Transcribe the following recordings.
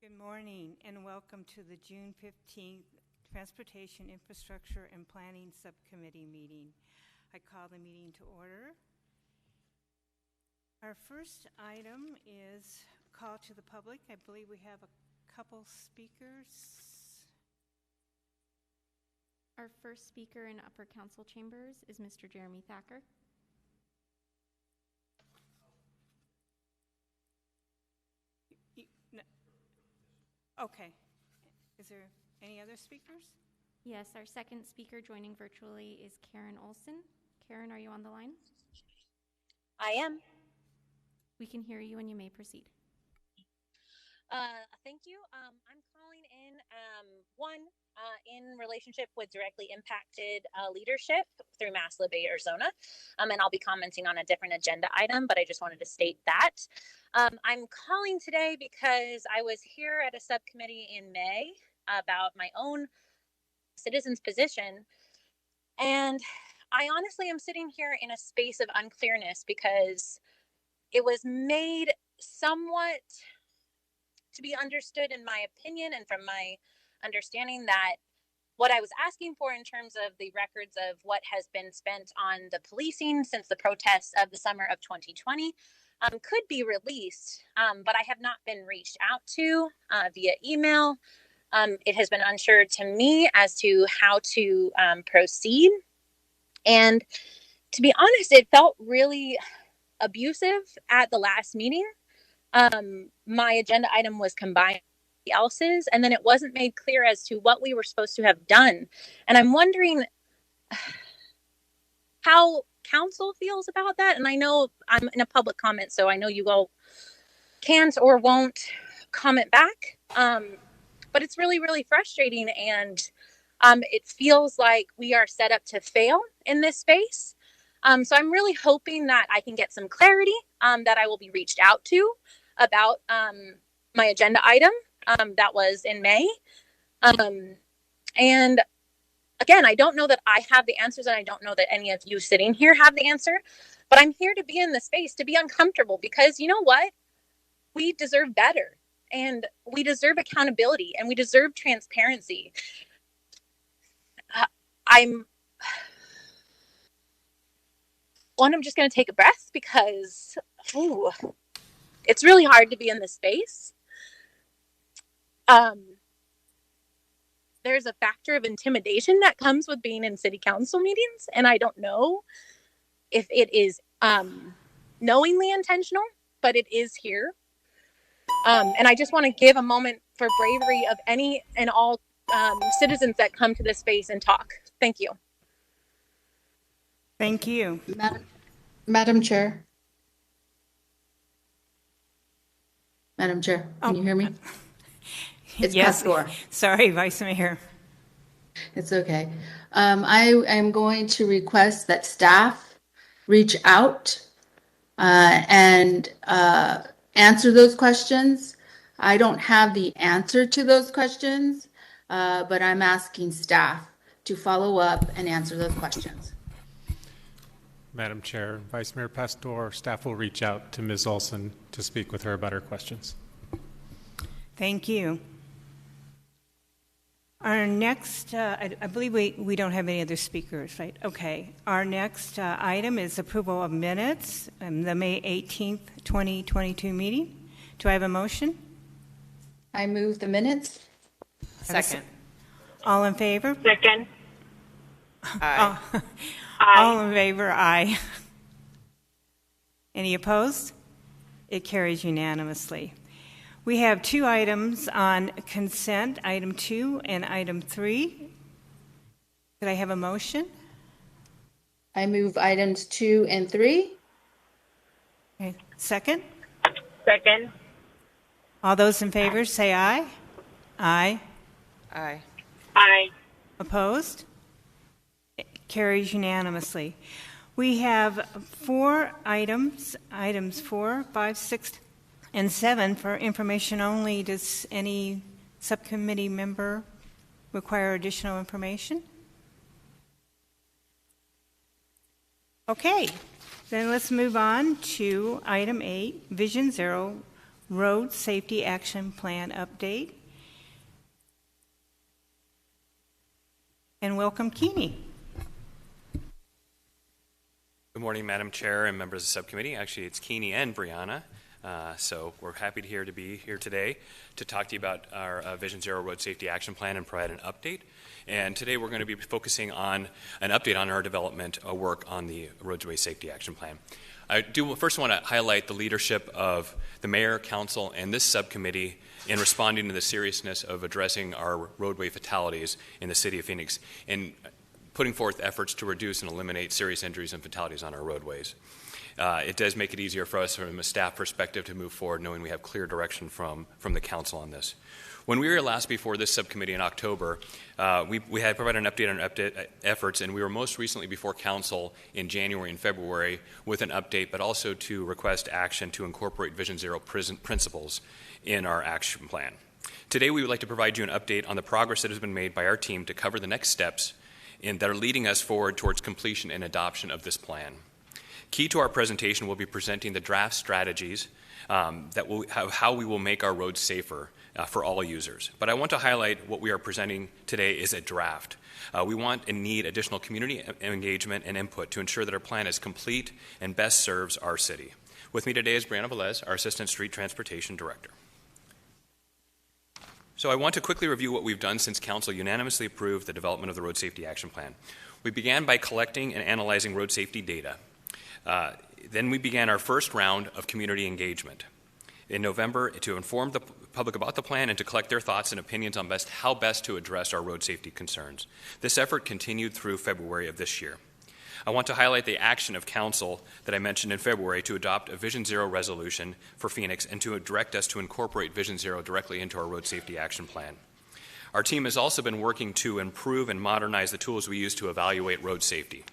Good morning and welcome to the June 15th Transportation Infrastructure and Planning Subcommittee meeting. I call the meeting to order. Our first item is call to the public. I believe we have a couple speakers. Our first speaker in Upper Council Chambers is Mr. Jeremy Thacker. Okay. Is there any other speakers? Yes, our second speaker joining virtually is Karen Olsen. Karen, are you on the line? I am. We can hear you and you may proceed. Thank you. I'm calling in, in relationship with directly impacted leadership through Maslib, Arizona. And I'll be commenting on a different agenda item, but I just wanted to state that. I'm calling today because I was here at a subcommittee in May about my own citizens' position. And I honestly am sitting here in a space of unclearness because it was made somewhat to be understood in my opinion and from my understanding that what I was asking for in terms of the records of what has been spent on the policing since the protests of the summer of 2020 could be released, but I have not been reached out to via email. It has been unsure to me as to how to proceed. And to be honest, it felt really abusive at the last meeting. My agenda item was combined with else's, and then it wasn't made clear as to what we were supposed to have done. And I'm wondering how council feels about that. And I know I'm in a public comment, so I know you all can't or won't comment back. But it's really, really frustrating. And it feels like we are set up to fail in this space. So I'm really hoping that I can get some clarity, that I will be reached out to about my agenda item that was in May. And again, I don't know that I have the answers, and I don't know that any of you sitting here have the answer, but I'm here to be in the space, to be uncomfortable, because you know what? We deserve better, and we deserve accountability, and we deserve transparency. I'm just going to take a breath because it's really hard to be in this space. There's a factor of intimidation that comes with being in city council meetings, and I don't know if it is knowingly intentional, but it is here. And I just want to give a moment for bravery of any and all citizens that come to this space and talk. Thank you. Thank you. Madam Chair. Madam Chair, can you hear me? It's yes. Pastor. Sorry, Vice Mayor. It's okay. I am going to request that staff reach out and answer those questions. I don't have the answer to those questions, but I'm asking staff to follow up and answer those questions. Madam Chair, Vice Mayor Pastor, staff will reach out to Ms. Olsen to speak with her about her questions. Thank you. Our next, I believe we don't have any other speakers, right? Okay. Our next item is approval of minutes in the May 18th, 2022 meeting. Do I have a motion? I move the minutes. Second. All in favor? Second. Aye. All in favor, aye. Any opposed? It carries unanimously. We have two items on consent, item 2 and item 3. Could I have a motion? I move items 2 and 3. Okay. Second? Second. All those in favor say aye. Aye. Aye. Aye. Opposed? It carries unanimously. We have 4 items, items 4, 5, 6, and 7 for information only. Does any subcommittee member require additional information? Okay, then let's move on to item 8, Vision Zero Road Safety Action Plan update. And welcome, Keeney. Good morning, Madam Chair and members of the subcommittee. Actually, it's Keeney and Brianna. So we're happy to be here today to talk to you about our Vision Zero Road Safety Action Plan and provide an update. And today we're going to be focusing on an update on our development work on the Roadway Safety Action Plan. I do first want to highlight the leadership of the Mayor, Council, and this subcommittee in responding to the seriousness of addressing our roadway fatalities in the City of Phoenix and putting forth efforts to reduce and eliminate serious injuries and fatalities on our roadways. It does make it easier for us from a staff perspective to move forward knowing we have clear direction from the Council on this. When we were last before this subcommittee in October, we had provided an update on our efforts, and we were most recently before Council in January and February with an update, but also to request action to incorporate Vision Zero principles in our action plan. Today, we would like to provide you an update on the progress that has been made by our team to cover the next steps that are leading us forward towards completion and adoption of this plan. Key to our presentation will be presenting the draft strategies how we will make our roads safer for all users. But I want to highlight what we are presenting today is a draft. We want and need additional community engagement and input to ensure that our plan is complete and best serves our city. With me today is Brianna Velez, our Assistant Street Transportation Director. So I want to quickly review what we've done since Council unanimously approved the development of the Road Safety Action Plan. We began by collecting and analyzing road safety data. Then we began our first round of community engagement in November to inform the public about the plan and to collect their thoughts and opinions on how best to address our road safety concerns. This effort continued through February of this year. I want to highlight the action of Council that I mentioned in February to adopt a Vision Zero resolution for Phoenix and to direct us to incorporate Vision Zero directly into our Road Safety Action Plan. Our team has also been working to improve and modernize the tools we use to evaluate road safety.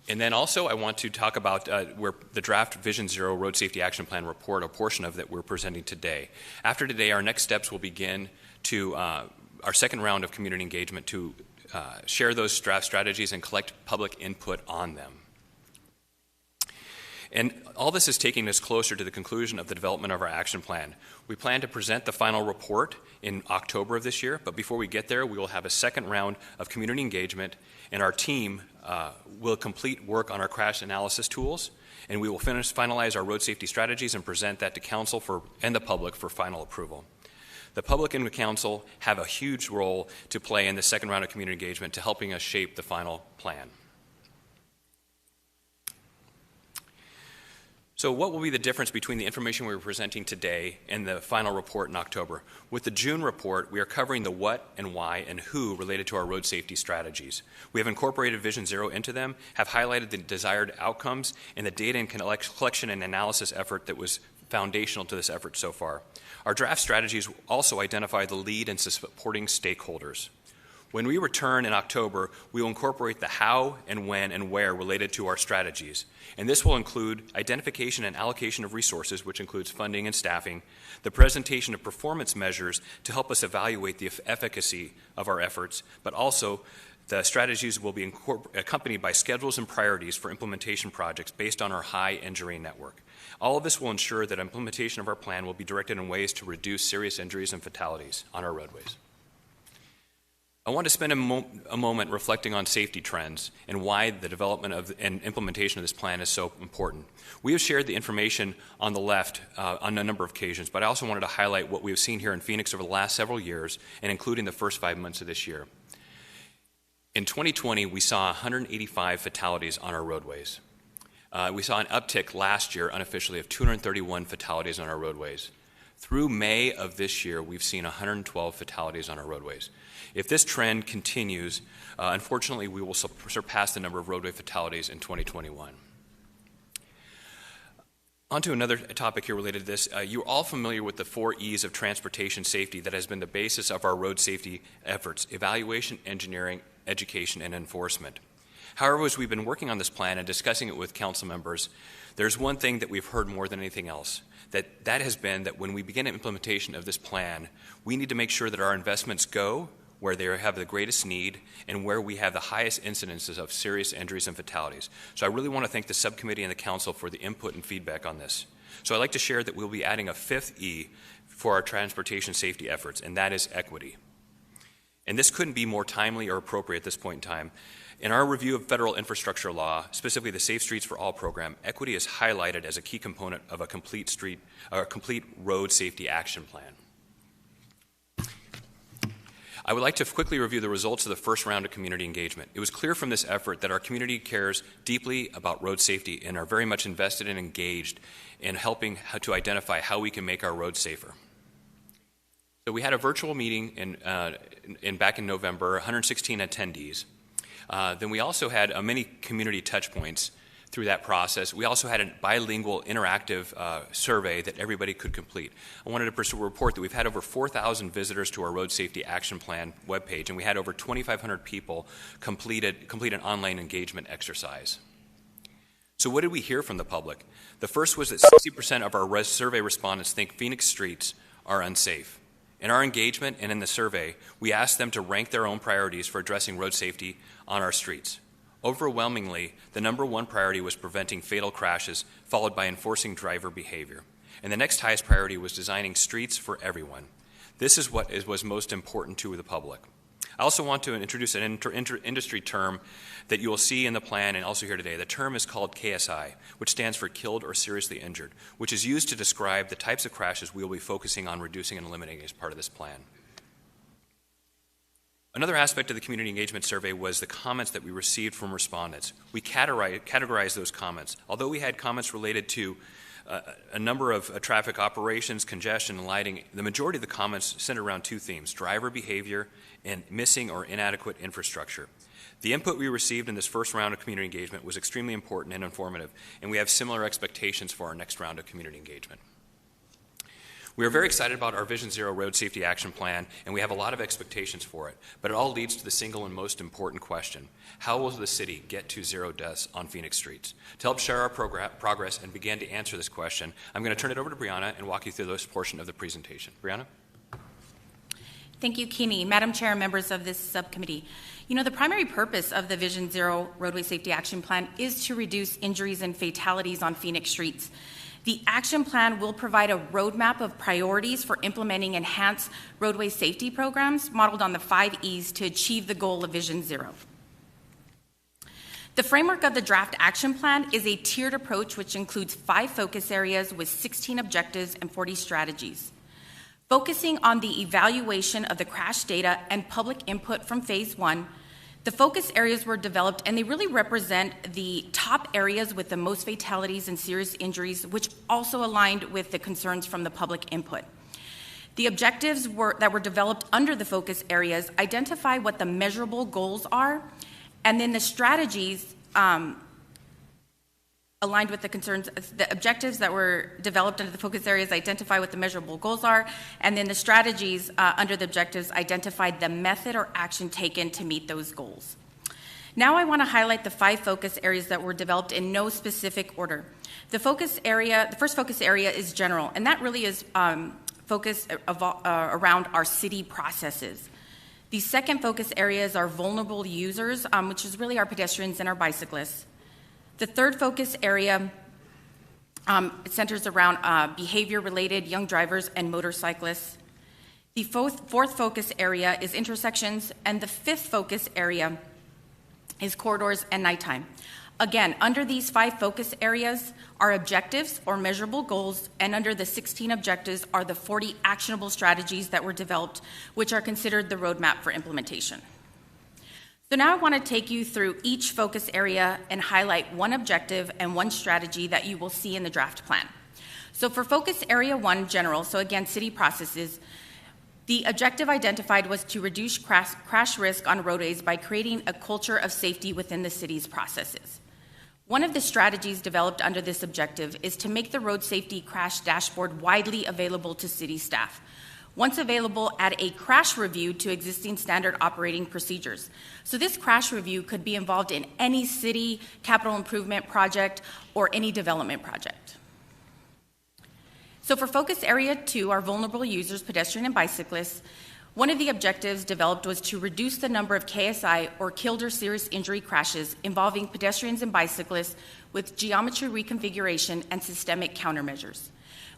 And then also I want to talk about where the draft Vision Zero Road Safety Action Plan report, a portion of that we're presenting today. After today, our next steps will begin to our second round of community engagement to share those draft strategies and collect public input on them. And all this is taking us closer to the conclusion of the development of our action plan. We plan to present the final report in October of this year, but before we get there, we will have a second round of community engagement, and our team will complete work on our crash analysis tools, and we will finalize our road safety strategies and present that to Council and the public for final approval. The public and the Council have a huge role to play in the second round of community engagement to helping us shape the final plan. So what will be the difference between the information we are presenting today and the final report in October? With the June report, we are covering the what and why and who related to our road safety strategies. We have incorporated Vision Zero into them, have highlighted the desired outcomes, and the data and collection and analysis effort that was foundational to this effort so far. Our draft strategies also identify the lead and supporting stakeholders. When we return in October, we will incorporate the how and when and where related to our strategies. And this will include identification and allocation of resources, which includes funding and staffing, the presentation of performance measures to help us evaluate the efficacy of our efforts, but also the strategies will be accompanied by schedules and priorities for implementation projects based on our high injury network. All of this will ensure that implementation of our plan will be directed in ways to reduce serious injuries and fatalities on our roadways. I want to spend a moment reflecting on safety trends and why the development and implementation of this plan is so important. We have shared the information on the left on a number of occasions, but I also wanted to highlight what we have seen here in Phoenix over the last several years, and including the first 5 months of this year. In 2020, we saw 185 fatalities on our roadways. We saw an uptick last year, unofficially, of 231 fatalities on our roadways. Through May of this year, we've seen 112 fatalities on our roadways. If this trend continues, unfortunately, we will surpass the number of roadway fatalities in 2021. On to another topic here related to this. You're all familiar with the 4 E's of transportation safety that has been the basis of our road safety efforts: evaluation, engineering, education, and enforcement. However, as we've been working on this plan and discussing it with council members, there's one thing that we've heard more than anything else. That has been that when we begin implementation of this plan, we need to make sure that our investments go where they have the greatest need and where we have the highest incidences of serious injuries and fatalities. So I really want to thank the subcommittee and the council for the input and feedback on this. So I'd like to share that we'll be adding a fifth E for our transportation safety efforts, and that is equity. And this couldn't be more timely or appropriate at this point in time. In our review of federal infrastructure law, specifically the Safe Streets for All program, equity is highlighted as a key component of a complete road safety action plan. I would like to quickly review the results of the first round of community engagement. It was clear from this effort that our community cares deeply about road safety and are very much invested and engaged in helping to identify how we can make our roads safer. So we had a virtual meeting back in November, 116 attendees. Then we also had many community touch points through that process. We also had a bilingual interactive survey that everybody could complete. I wanted to report that we've had over 4,000 visitors to our Road Safety Action Plan webpage, and we had over 2,500 people complete an online engagement exercise. So what did we hear from the public? The first was that 60% of our survey respondents think Phoenix streets are unsafe. In our engagement and in the survey, we asked them to rank their own priorities for addressing road safety on our streets. Overwhelmingly, the number one priority was preventing fatal crashes, followed by enforcing driver behavior. And the next highest priority was designing streets for everyone. This is what was most important to the public. I also want to introduce an industry term that you will see in the plan and also here today. The term is called KSI, which stands for Killed or Seriously Injured, which is used to describe the types of crashes we will be focusing on reducing and eliminating as part of this plan. Another aspect of the community engagement survey was the comments that we received from respondents. We categorized those comments. Although we had comments related to a number of traffic operations, congestion, and lighting, the majority of the comments centered around two themes: driver behavior and missing or inadequate infrastructure. The input we received in this first round of community engagement was extremely important and informative, and we have similar expectations for our next round of community engagement. We are very excited about our Vision Zero Road Safety Action Plan, and we have a lot of expectations for it. But it all leads to the single and most important question: how will the city get to zero deaths on Phoenix streets? To help share our progress and begin to answer this question, I'm going to turn it over to Brianna and walk you through this portion of the presentation. Brianna? Thank you, Keeney. Madam Chair, members of this subcommittee. You know, the primary purpose of the Vision Zero Roadway Safety Action Plan is to reduce injuries and fatalities on Phoenix streets. The action plan will provide a roadmap of priorities for implementing enhanced roadway safety programs modeled on the 5 E's to achieve the goal of Vision Zero. The framework of the draft action plan is a tiered approach which includes 5 focus areas with 16 objectives and 40 strategies. Focusing on the evaluation of the crash data and public input from Phase 1, the focus areas were developed, and they really represent the top areas with the most fatalities and serious injuries, which also aligned with the concerns from the public input. The objectives that were developed under the focus areas identify what the measurable goals are, and then the strategies aligned with the concerns. The objectives that were developed under the focus areas identify what the measurable goals are, and then the strategies under the objectives identified the method or action taken to meet those goals. Now I want to highlight the 5 focus areas that were developed in no specific order. The first focus area is general, and that really is focused around our city processes. The second focus area is our vulnerable users, which is really our pedestrians and our bicyclists. The third focus area centers around behavior-related young drivers and motorcyclists. The fourth focus area is intersections, and the 5th focus area is corridors and nighttime. Again, under these 5 focus areas are objectives or measurable goals, and under the 16 objectives are the 40 actionable strategies that were developed, which are considered the roadmap for implementation. So now I want to take you through each focus area and highlight one objective and one strategy that you will see in the draft plan. So for focus area 1, general, so again, city processes, the objective identified was to reduce crash risk on roadways by creating a culture of safety within the city's processes. One of the strategies developed under this objective is to make the road safety crash dashboard widely available to city staff. Once available, add a crash review to existing standard operating procedures. So this crash review could be involved in any city capital improvement project or any development project. So for focus area 2, our vulnerable users, pedestrian and bicyclists, One of the objectives developed was to reduce the number of KSI, or killed or serious injury crashes, involving pedestrians and bicyclists with geometry reconfiguration and systemic countermeasures.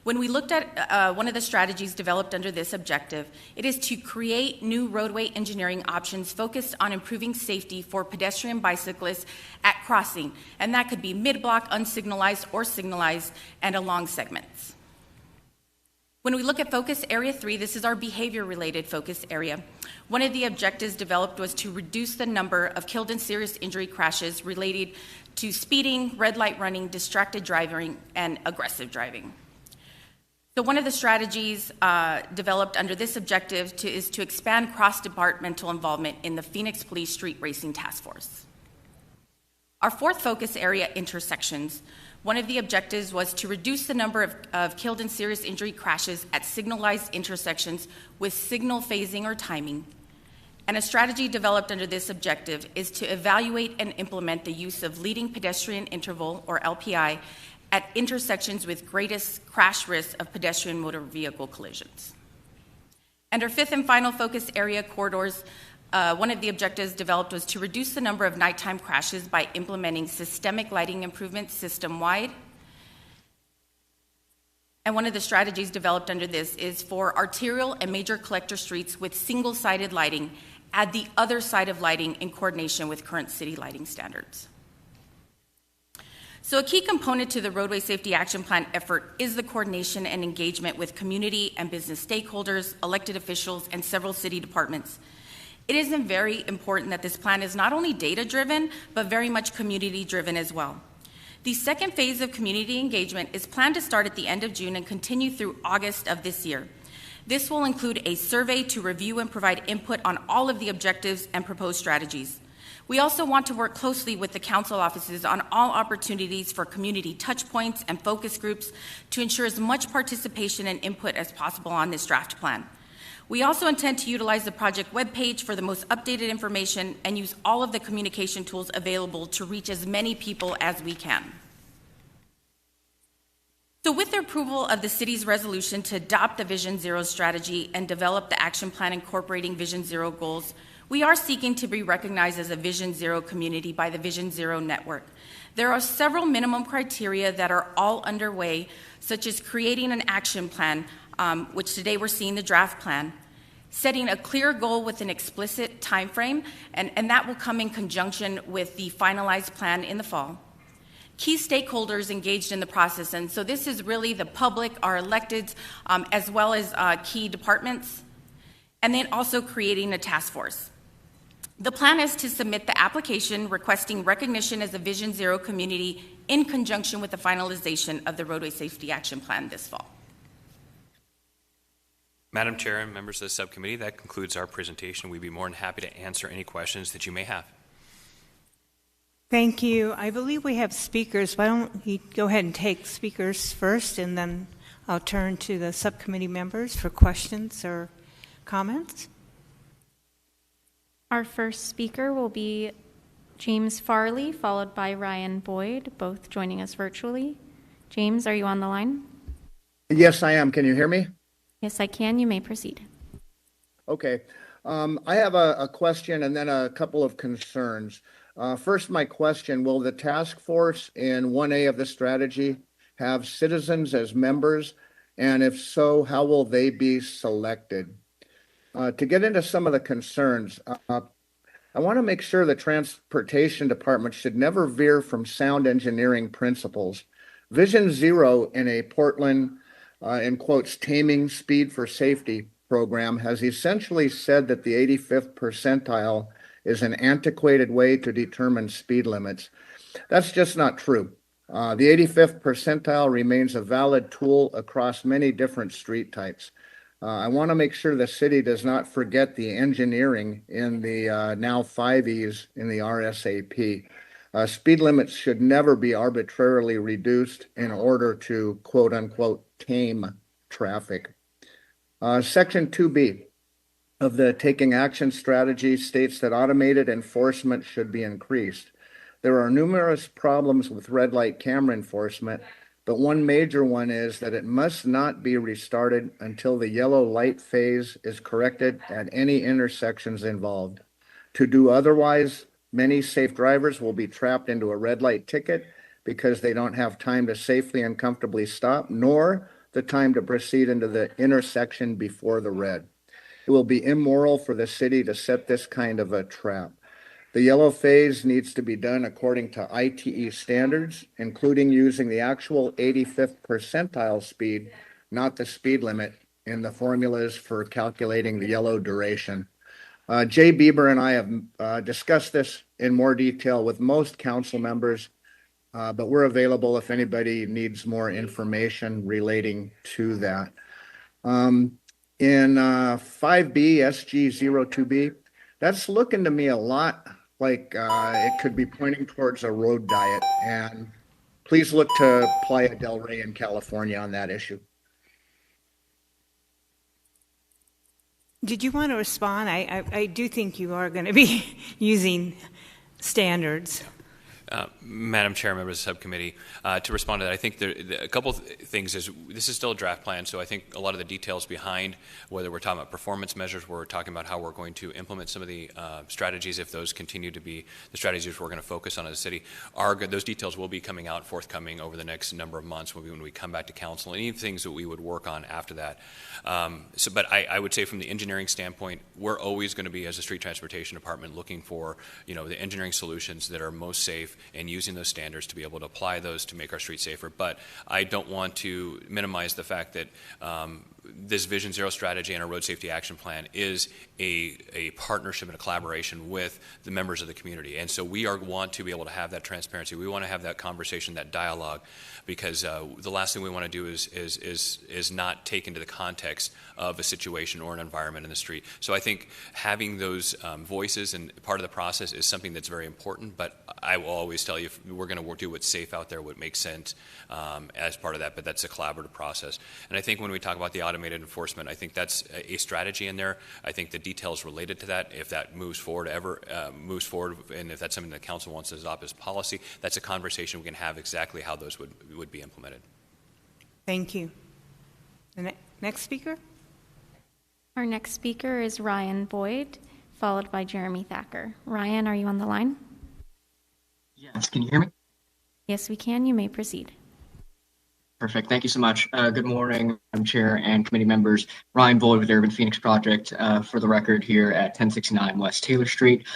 When we looked at one of the strategies developed under this objective, it is to create new roadway engineering options focused on improving safety for pedestrian bicyclists at crossing, and that could be mid-block, unsignalized, or signalized, and along segments. When we look at Focus Area 3, this is our behavior-related focus area. One of the objectives developed was to reduce the number of killed and serious injury crashes related to speeding, red light running, distracted driving, and aggressive driving. So one of the strategies developed under this objective is to expand cross-departmental involvement in the Phoenix Police Street Racing Task Force. Our fourth focus area, intersections. One of the objectives was to reduce the number of killed and serious injury crashes at signalized intersections with signal phasing or timing. And a strategy developed under this objective is to evaluate and implement the use of leading pedestrian interval, or LPI, at intersections with greatest crash risk of pedestrian motor vehicle collisions. And our fifth and final focus area, corridors. One of the objectives developed was to reduce the number of nighttime crashes by implementing systemic lighting improvements system-wide. And one of the strategies developed under this is for arterial and major collector streets with single-sided lighting, add the other side of lighting in coordination with current city lighting standards. So a key component to the Roadway Safety Action Plan effort is the coordination and engagement with community and business stakeholders, elected officials, and several city departments. It is very important that this plan is not only data-driven, but very much community-driven as well. The second phase of community engagement is planned to start at the end of June and continue through August of this year. This will include a survey to review and provide input on all of the objectives and proposed strategies. We also want to work closely with the council offices on all opportunities for community touchpoints and focus groups to ensure as much participation and input as possible on this draft plan. We also intend to utilize the project webpage for the most updated information and use all of the communication tools available to reach as many people as we can. So with the approval of the city's resolution to adopt the Vision Zero strategy and develop the action plan incorporating Vision Zero goals, we are seeking to be recognized as a Vision Zero community by the Vision Zero Network. There are several minimum criteria that are all underway, such as creating an action plan, which today we're seeing the draft plan, setting a clear goal with an explicit time frame, and that will come in conjunction with the finalized plan in the fall. Key stakeholders engaged in the process, and so this is really the public, our electeds, as well as key departments, and then also creating a task force. The plan is to submit the application requesting recognition as a Vision Zero community in conjunction with the finalization of the Roadway Safety Action Plan this fall. Madam Chair and members of the subcommittee, that concludes our presentation. We'd be more than happy to answer any questions that you may have. Thank you. I believe we have speakers. Why don't you go ahead and take speakers first, and then I'll turn to the subcommittee members for questions or comments. Our first speaker will be James Farley, followed by Ryan Boyd, both joining us virtually. James, are you on the line? Yes, I am. Can you hear me? Yes, I can. You may proceed. Okay. I have a question and then a couple of concerns. First, my question, will the task force in 1A of the strategy have citizens as members? And if so, how will they be selected? To get into some of the concerns, I want to make sure the transportation department should never veer from sound engineering principles. Vision Zero in a Portland, in quotes, taming speed for safety program has essentially said that the 85th percentile is an antiquated way to determine speed limits. That's just not true. The 85th percentile remains a valid tool across many different street types. I want to make sure the city does not forget the engineering in the now 5Es in the RSAP. Speed limits should never be arbitrarily reduced in order to, quote unquote, tame traffic. Section 2B of the Taking Action Strategy states that automated enforcement should be increased. There are numerous problems with red light camera enforcement, but one major one is that it must not be restarted until the yellow light phase is corrected at any intersections involved. To do otherwise, many safe drivers will be trapped into a red light ticket because they don't have time to safely and comfortably stop, nor the time to proceed into the intersection before the red. It will be immoral for the city to set this kind of a trap. The yellow phase needs to be done according to ITE standards, including using the actual 85th percentile speed, not the speed limit, in the formulas for calculating the yellow duration. Jay Bieber and I have discussed this in more detail with most council members, but we're available if anybody needs more information relating to that. In 5B, SG02B, that's looking to me a lot like it could be pointing towards a road diet. And please look to Playa del Rey in California on that issue. Did you want to respond? I do think you are going to be using standards. Madam Chair, members of the subcommittee, to respond to that, I think a couple of things is this is still a draft plan, so I think a lot of the details behind whether we're talking about performance measures, we're talking about how we're going to implement some of the strategies, if those continue to be the strategies we're going to focus on as a city, those details will be coming out forthcoming over the next number of months when we come back to council, and any things that we would work on after that. But I would say from the engineering standpoint, we're always going to be, as a street transportation department, looking for the engineering solutions that are most safe and using those standards to be able to apply those to make our streets safer. But I don't want to minimize the fact that this Vision Zero strategy and our road safety action plan is a partnership and a collaboration with the members of the community. And so we want to be able to have that transparency. We want to have that conversation, that dialogue, because the last thing we want to do is not take into the context of a situation or an environment in the street. So I think having those voices and part of the process is something that's very important, but I will always tell you we're going to do what's safe out there, what makes sense as part of that, but that's a collaborative process. And I think when we talk about the automated enforcement, I think that's a strategy in there. I think the details related to that, if that moves forward, and if that's something the council wants to adopt as policy, that's a conversation we can have exactly how those would be implemented. Thank you. The next speaker? Our next speaker is Ryan Boyd, followed by Jeremy Thacker. Ryan, are you on the line? Yes, can you hear me? Yes, we can. You may proceed. Perfect. Thank you so much. Good morning, Madam Chair and committee members. Ryan Boyd with the Urban Phoenix Project, for the record, here at 1069 West Taylor Street.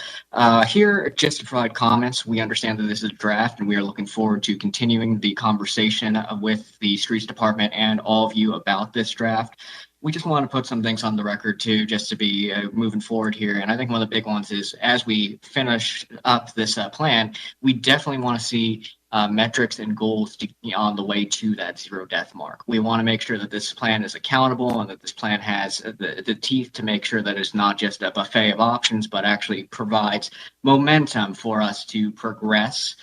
Here, just to provide comments, we understand that this is a draft, and we are looking forward to continuing the conversation with the Streets Department and all of you about this draft. We just want to put some things on the record, too, just to be moving forward here. And I think one of the big ones is, as we finish up this plan, we definitely want to see metrics and goals on the way to that zero death mark. We want to make sure that this plan is accountable and that this plan has the teeth to make sure that it's not just a buffet of options, but actually provides momentum for us to progress.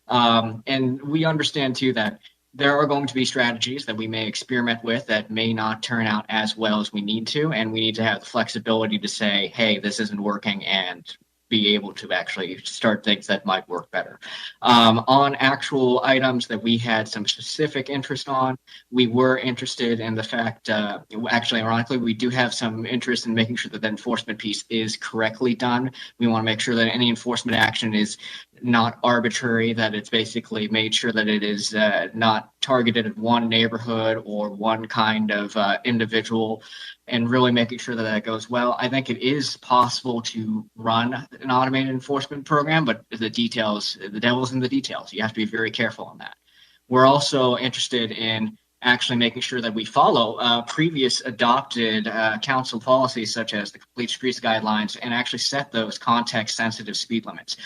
And we understand, too, that there are going to be strategies that we may experiment with that may not turn out as well as we need to, and we need to have the flexibility to say, hey, this isn't working, and be able to actually start things that might work better. On actual items that we had some specific interest on, we were interested in the fact, actually, ironically, we do have some interest in making sure that the enforcement piece is correctly done. We want to make sure that any enforcement action is not arbitrary, that it's basically made sure that it is not targeted at one neighborhood or one kind of individual, and really making sure that that goes well. I think it is possible to run an automated enforcement program, but the details, the devil's in the details. You have to be very careful on that. We're also interested in actually making sure that we follow previous adopted council policies, such as the Complete Streets Guidelines, and actually set those context-sensitive speed limits.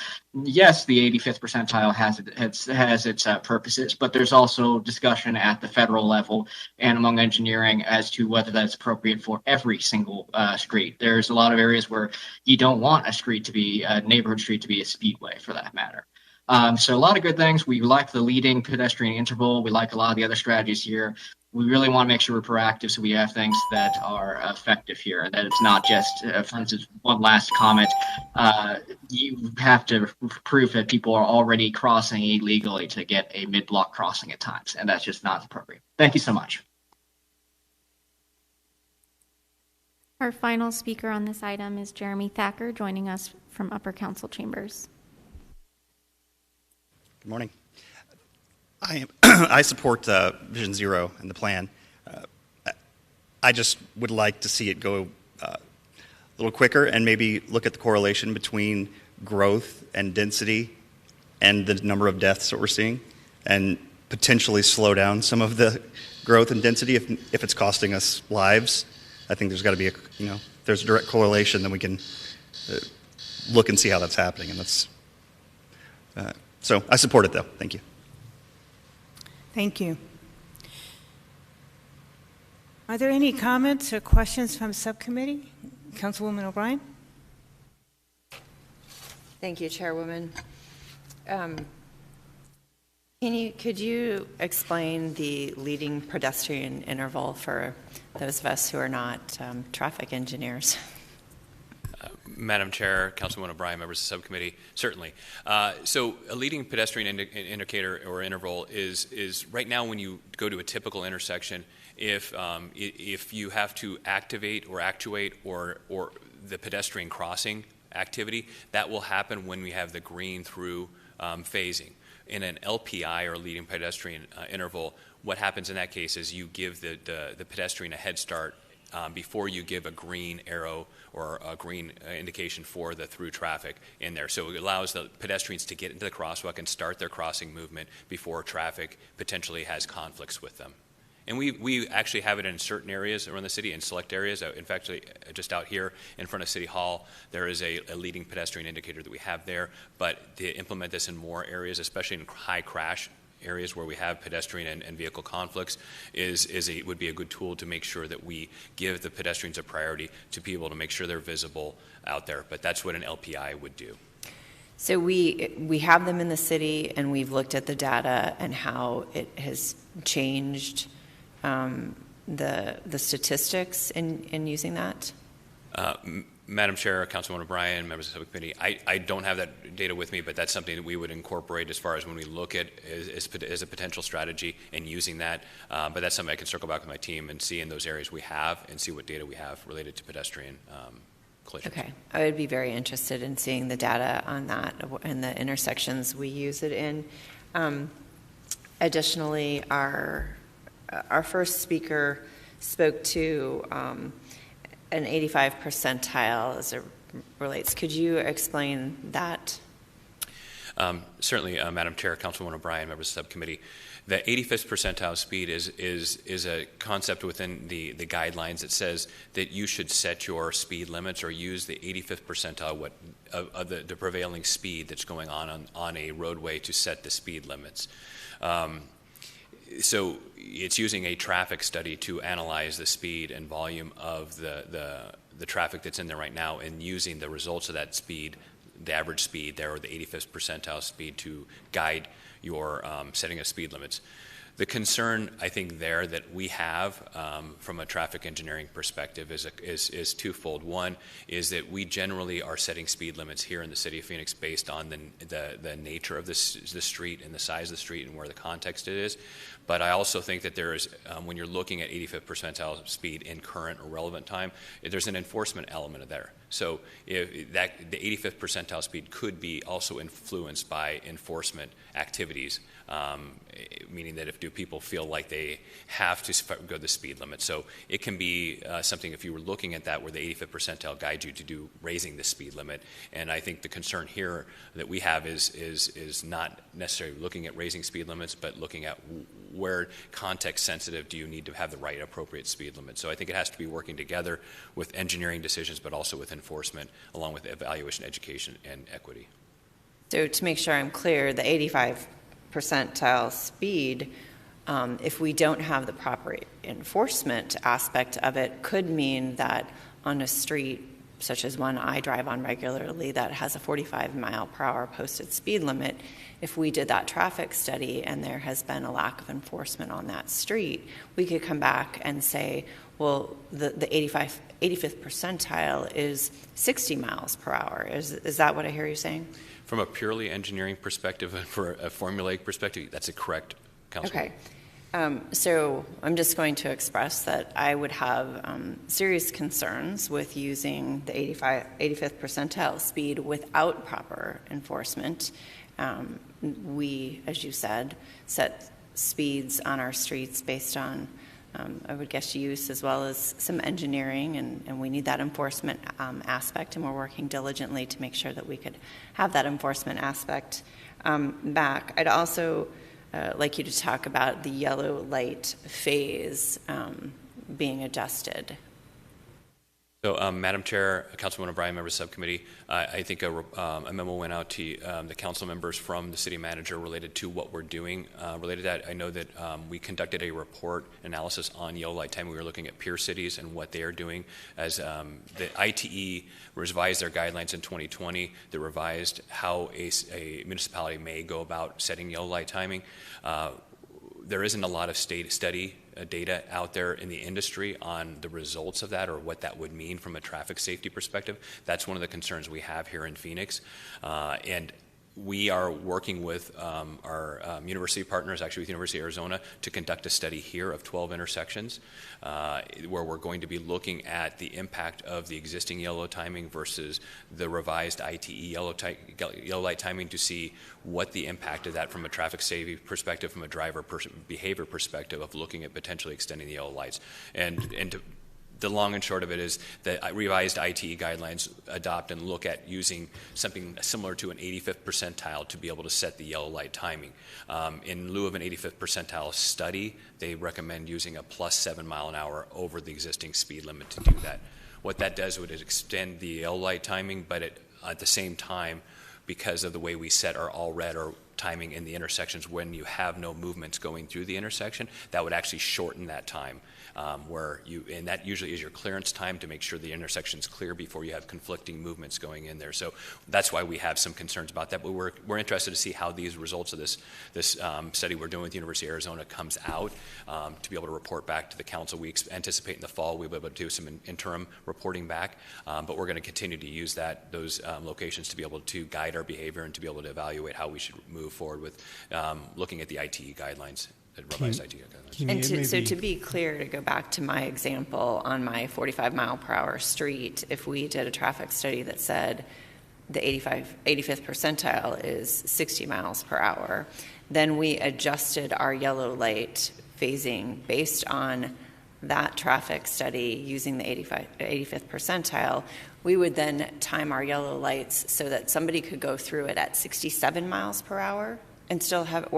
Yes, the 85th percentile has its purposes, but there's also discussion at the federal level and among engineering as to whether that's appropriate for every single street. There's a lot of areas where you don't want a street to be a neighborhood street to be a speedway, for that matter. So a lot of good things. We like the leading pedestrian interval. We like a lot of the other strategies here. we really want to make sure we're proactive so we have things that are effective here, and that it's not just, for instance, one last comment, you have to prove that people are already crossing illegally to get a mid-block crossing at times, and that's just not appropriate. Thank you so much. Our final speaker on this item is Jeremy Thacker, joining us from Upper Council Chambers. Good morning. I support Vision Zero and the plan. I just would like to see it go a little quicker and maybe look at the correlation between growth and density and the number of deaths that we're seeing, and potentially slow down some of the growth and density if it's costing us lives. I think there's got to be if there's a direct correlation, then we can look and see how that's happening. And that's so I support it, though. Thank you. Thank you. Are there any comments or questions from subcommittee? Councilwoman O'Brien? Thank you, Chairwoman. Could you explain the leading pedestrian interval for those of us who are not traffic engineers? Madam Chair, Councilwoman O'Brien, members of the subcommittee, certainly. So a leading pedestrian indicator or interval is right now when you go to a typical intersection, if you have to activate or actuate or the pedestrian crossing activity, that will happen when we have the green through phasing. In an LPI or leading pedestrian interval, what happens in that case is you give the pedestrian a head start before you give a green arrow or a green indication for the through traffic in there. So it allows the pedestrians to get into the crosswalk and start their crossing movement before traffic potentially has conflicts with them. And we actually have it in certain areas around the city, in select areas. In fact, just out here in front of City Hall, there is a leading pedestrian indicator that we have there. But to implement this in more areas, especially in high crash areas where we have pedestrian and vehicle conflicts, would be a good tool to make sure that we give the pedestrians a priority to be able to make sure they're visible out there. But that's what an LPI would do. So we have them in the city, and we've looked at the data and how it has changed the statistics in using that. Madam Chair, Councilwoman O'Brien, members of the subcommittee, I don't have that data with me, but that's something that we would incorporate as far as when we look at as a potential strategy and using that. But that's something I can circle back with my team and see in those areas we have and see what data we have related to pedestrian collisions. Okay, I would be very interested in seeing the data on that and the intersections we use it in. Additionally, our first speaker spoke to an 85th percentile as it relates. Could you explain that? Certainly, Madam Chair, Councilwoman O'Brien, members of the subcommittee. The 85th percentile speed is a concept within the guidelines that says that you should set your speed limits or use the 85th percentile of the prevailing speed that's going on a roadway to set the speed limits. So it's using a traffic study to analyze the speed and volume of the traffic that's in there right now, and using the results of that speed, the average speed there, or the 85th percentile speed, to guide your setting of speed limits. The concern, I think, there that we have from a traffic engineering perspective is twofold. One is that we generally are setting speed limits here in the city of Phoenix based on the nature of the street and the size of the street and where the context it is. But I also think that there is, when you're looking at 85th percentile speed in current or relevant time, there's an enforcement element of there. So the 85th percentile speed could be also influenced by enforcement activities, meaning that if people feel like they have to go the speed limit. So it can be something, if you were looking at that, where the 85th percentile guides you to do raising the speed limit. And I think the concern here that we have is not necessarily looking at raising speed limits, but looking at where context sensitive do you need to have the right appropriate speed limit. So I think it has to be working together with engineering decisions, but also with enforcement, along with evaluation, education, and equity. So to make sure I'm clear, the 85th percentile speed, if we don't have the proper enforcement aspect of it, could mean that on a street such as one I drive on regularly that has a 45-mile-per-hour posted speed limit, if we did that traffic study and there has been a lack of enforcement on that street, we could come back and say, well, the 85th percentile is 60 miles per hour. Is that what I hear you saying? From a purely engineering perspective and for a formulaic perspective, that's a correct, Councilwoman. Okay. So I'm just going to express that I would have serious concerns with using the 85th percentile speed without proper enforcement. We, as you said, set speeds on our streets based on, I would guess, use as well as some engineering, and we need that enforcement aspect, and we're working diligently to make sure that we could have that enforcement aspect back. I'd also like you to talk about the yellow light phase being adjusted. So, Madam Chair, Councilwoman O'Brien, members of the subcommittee, I think a memo went out to the council members from the city manager related to what we're doing. Related to that, I know that we conducted a report analysis on yellow light time. We were looking at peer cities and what they are doing as the ITE revised their guidelines in 2020 that revised how a municipality may go about setting yellow light timing. There isn't a lot of study data out there in the industry on the results of that or what that would mean from a traffic safety perspective. That's one of the concerns we have here in Phoenix. And we are working with our university partners, actually with University of Arizona, to conduct a study here of 12 intersections where we're going to be looking at the impact of the existing yellow timing versus the revised ITE yellow light timing to see what the impact of that from a traffic safety perspective, from a driver behavior perspective of looking at potentially extending the yellow lights. And the long and short of it is that revised ITE guidelines adopt and look at using something similar to an 85th percentile to be able to set the yellow light timing. In lieu of an 85th percentile study, they recommend using a plus 7 mile an hour over the existing speed limit to do that. What that does is extend the yellow light timing, but at the same time, because of the way we set our all red or timing in the intersections when you have no movements going through the intersection, that would actually shorten that time. And that usually is your clearance time to make sure the intersection's clear before you have conflicting movements going in there. So that's why we have some concerns about that. But we're interested to see how these results of this study we're doing with the University of Arizona comes out to be able to report back to the council. We anticipate in the fall we'll be able to do some interim reporting back. But we're going to continue to use those locations to be able to guide our behavior and to be able to evaluate how we should move forward with looking at the ITE guidelines. Revised ITE guidelines. And so to be clear, to go back to my example on my 45 mile per hour street, if we did a traffic study that said the 85th percentile is 60 miles per hour, then we adjusted our yellow light phasing based on that traffic study using the 85th percentile, we would then time our yellow lights so that somebody could go through it at 67 miles per hour and still have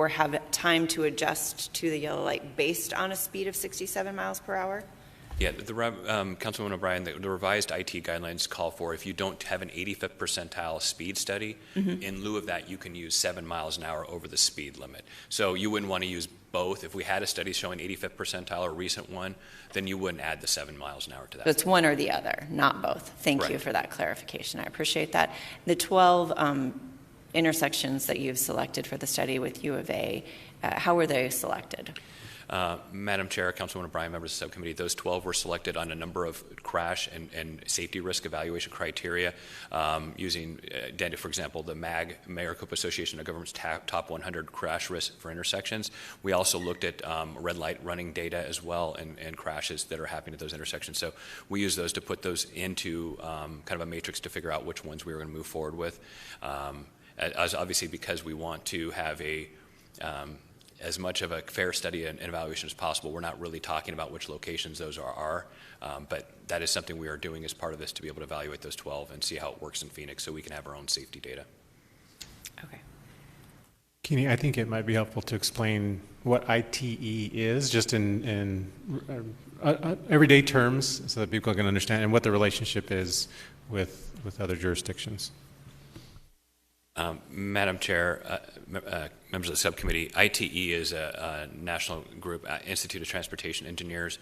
time to adjust to the yellow light based on a speed of 67 miles per hour? Yeah, Councilwoman O'Brien, the revised IT guidelines call for if you don't have an 85th percentile speed study, in lieu of that, you can use 7 miles an hour over the speed limit. So you wouldn't want to use both. If we had a study showing 85th percentile or a recent one, then you wouldn't add the 7 miles an hour to that. So it's one or the other, not both. Thank you for that clarification. I appreciate that. The 12 intersections that you've selected for the study with U of A, how were they selected? Madam Chair, Councilwoman O'Brien, members of the subcommittee, those 12 were selected on a number of crash and safety risk evaluation criteria using, for example, the Maricopa Association of Governments top 100 crash risk for intersections. We also looked at red light running data as well and crashes that are happening at those intersections. So we use those to put those into kind of a matrix to figure out which ones we were going to move forward with. As obviously because we want to have as much of a fair study and evaluation as possible, we're not really talking about which locations those are, but that is something we are doing as part of this to be able to evaluate those 12 and see how it works in Phoenix so we can have our own safety data. Okay. Keeney, I think it might be helpful to explain what ITE is, just in everyday terms, so that people can understand, and what the relationship is with other jurisdictions. Madam Chair, members of the subcommittee, ITE is a national group, Institute of Transportation Engineers,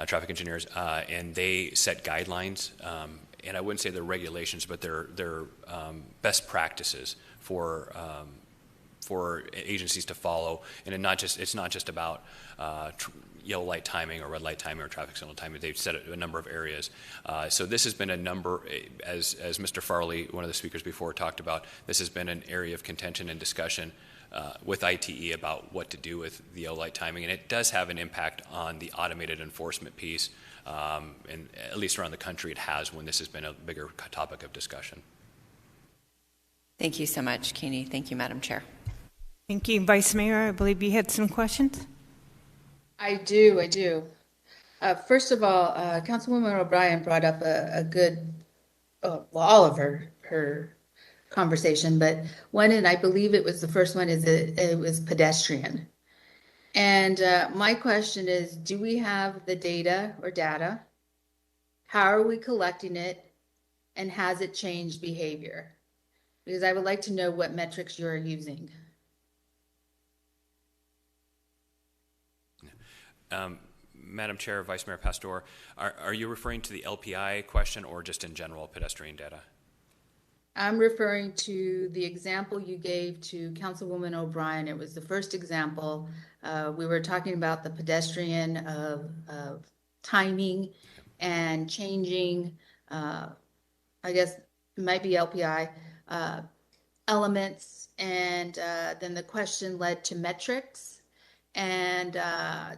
traffic engineers, and they set guidelines and I wouldn't say they're regulations, but they're best practices for agencies to follow. And it's not just about yellow light timing or red light timing or traffic signal timing. They've set a number of areas. So this has been a number, as Mr. Farley, one of the speakers before, talked about, this has been an area of contention and discussion with ITE about what to do with the yellow light timing. And it does have an impact on the automated enforcement piece. And at least around the country it has, when this has been a bigger topic of discussion. Thank you so much, Keeney. Thank you, Madam Chair. Thank you, Vice Mayor. I believe you had some questions. I do. First of all, Councilwoman O'Brien brought up a good, all of her conversation, but one, and I believe it was the first one, is it was pedestrian. And my question is, do we have the data? How are we collecting it? And has it changed behavior? Because I would like to know what metrics you're using. Madam Chair, Vice Mayor Pastor, are you referring to the LPI question or just in general pedestrian data? I'm referring to the example you gave to Councilwoman O'Brien. It was the first example. We were talking about the pedestrian of timing and changing, I guess it might be LPI, elements. And then the question led to metrics. And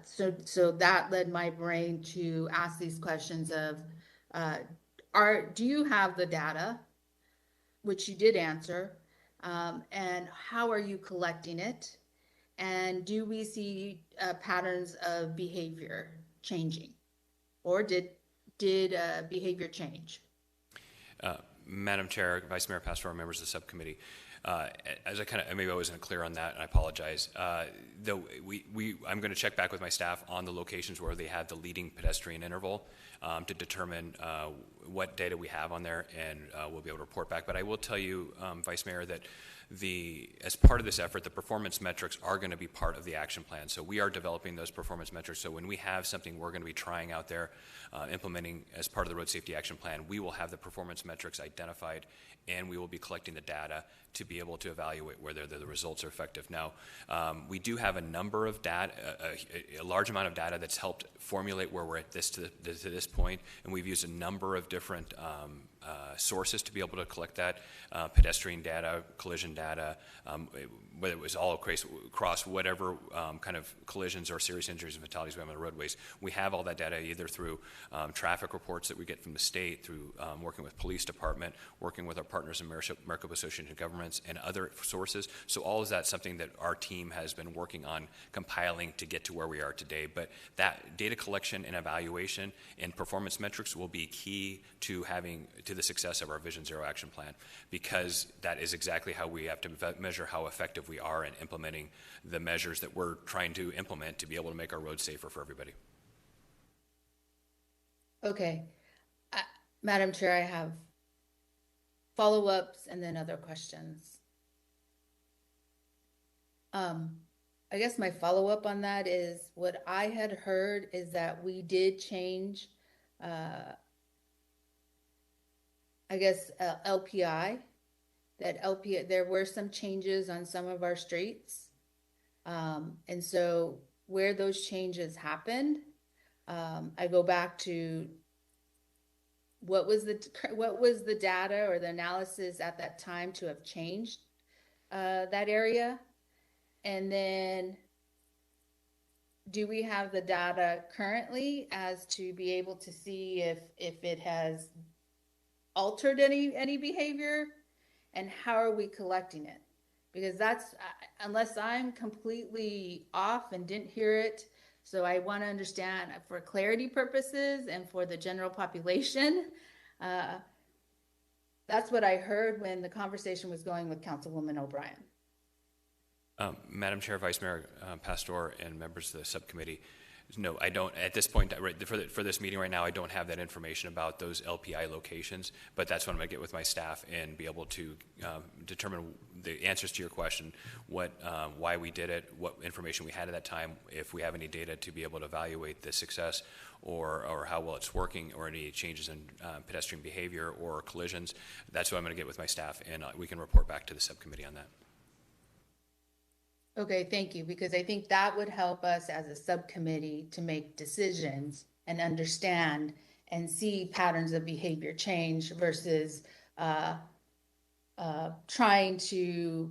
so that led my brain to ask these questions of, do you have the data, which you did answer, and how are you collecting it? And do we see patterns of behavior changing, or did behavior change? Madam Chair, Vice Mayor Pastor, members of the subcommittee, as maybe I wasn't clear on that, and I apologize. Though I'm going to check back with my staff on the locations where they have the leading pedestrian interval to determine what data we have on there, and we'll be able to report back. But I will tell you, Vice Mayor, that as part of this effort, the performance metrics are going to be part of the action plan. So we are developing those performance metrics. So when we have something we're going to be trying out there, implementing as part of the road safety action plan, we will have the performance metrics identified, and we will be collecting the data to be able to evaluate whether the results are effective. Now, we do have a number of data, a large amount of data that's helped formulate where we're at to this point, and we've used a number of different sources to be able to collect that, pedestrian data, collision data, whether it was all across whatever kind of collisions or serious injuries and fatalities we have on the roadways. We have all that data either through traffic reports that we get from the state, through working with police department, working with our partners in Maricopa Association of Governments and other sources. So all of that's something that our team has been working on compiling to get to where we are today. But that data collection and evaluation and performance metrics will be key to the success of our Vision Zero action plan, because that is exactly how we have to measure how effective we are in implementing the measures that we're trying to implement to be able to make our roads safer for everybody. Okay. Madam Chair, I have follow-ups and then other questions. I guess my follow-up on that is, what I had heard is that we did change LPI, there were some changes on some of our streets. And so where those changes happened, I go back to what was the data or the analysis at that time to have changed that area? And then do we have the data currently as to be able to see if it has altered any behavior, and how are we collecting it? Because that's, unless I'm completely off and didn't hear it, so I want to understand for clarity purposes and for the general population. That's what I heard when the conversation was going with Councilwoman O'Brien. Madam Chair, Vice Mayor Pastor, and members of the subcommittee, No, I don't, at this point, for this meeting right now, I don't have that information about those LPI locations, but that's what I'm going to get with my staff and be able to determine the answers to your question, why we did it, what information we had at that time, if we have any data to be able to evaluate the success or how well it's working, or any changes in pedestrian behavior or collisions. That's what I'm going to get with my staff, and we can report back to the subcommittee on that. Okay, thank you, because I think that would help us as a subcommittee to make decisions and understand and see patterns of behavior change versus trying to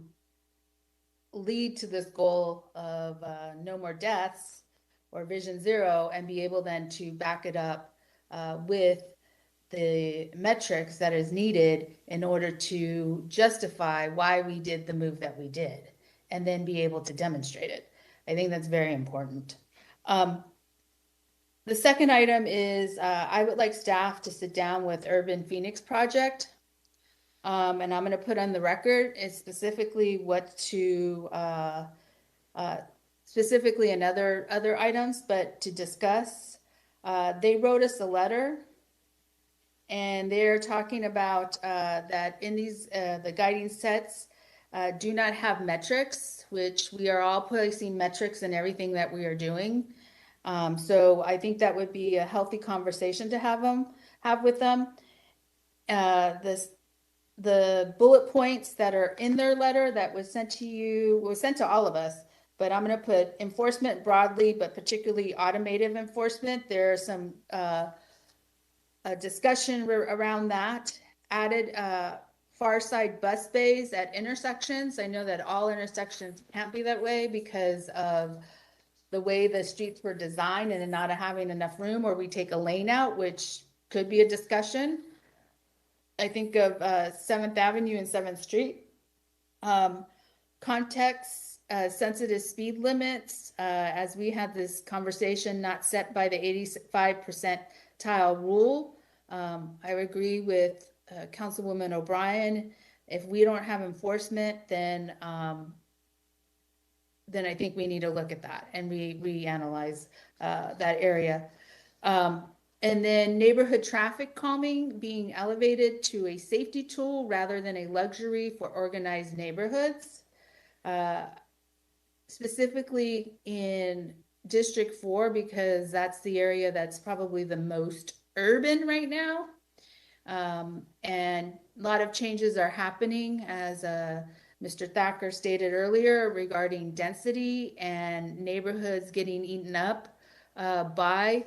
lead to this goal of no more deaths or vision zero, and be able then to back it up with the metrics that is needed in order to justify why we did the move that we did, and then be able to demonstrate it. I think that's very important. The second item is I would like staff to sit down with Urban Phoenix Project. And I'm going to put on the record is specifically what to, specifically in other items, but to discuss. They wrote us a letter, and they're talking about that in these, the guiding sets, do not have metrics, which we are all placing metrics in everything that we are doing. So I think that would be a healthy conversation to have with them. The bullet points that are in their letter that was sent to you, was sent to all of us, but I'm going to put enforcement broadly, but particularly automated enforcement. There's some a discussion around that. Added far side bus bays at intersections. I know that all intersections can't be that way because of the way the streets were designed and not having enough room, or we take a lane out, which could be a discussion. I think of 7th Avenue and 7th Street. Context sensitive speed limits, as we had this conversation, not set by the 85% rule. I agree with Councilwoman O'Brien. If we don't have enforcement, then I think we need to look at that and reanalyze that area. And then neighborhood traffic calming being elevated to a safety tool rather than a luxury for organized neighborhoods. Specifically in District 4, because that's the area that's probably the most urban right now. And a lot of changes are happening, as Mr. Thacker stated earlier, regarding density and neighborhoods getting eaten up by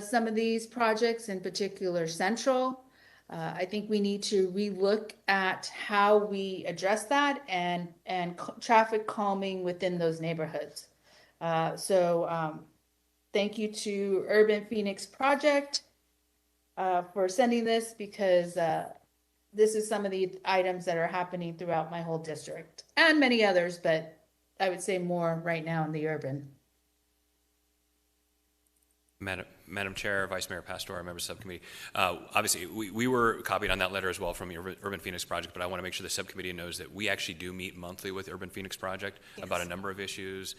some of these projects, in particular Central. I think we need to relook at how we address that and traffic calming within those neighborhoods. Thank you to Urban Phoenix Project for sending this, because this is some of the items that are happening throughout my whole district and many others, but I would say more right now in the urban. Madam Chair, Vice Mayor Pastor, members of the subcommittee. Obviously, we were copied on that letter as well from the Urban Phoenix Project, but I want to make sure the subcommittee knows that we actually do meet monthly with Urban Phoenix Project about a number of issues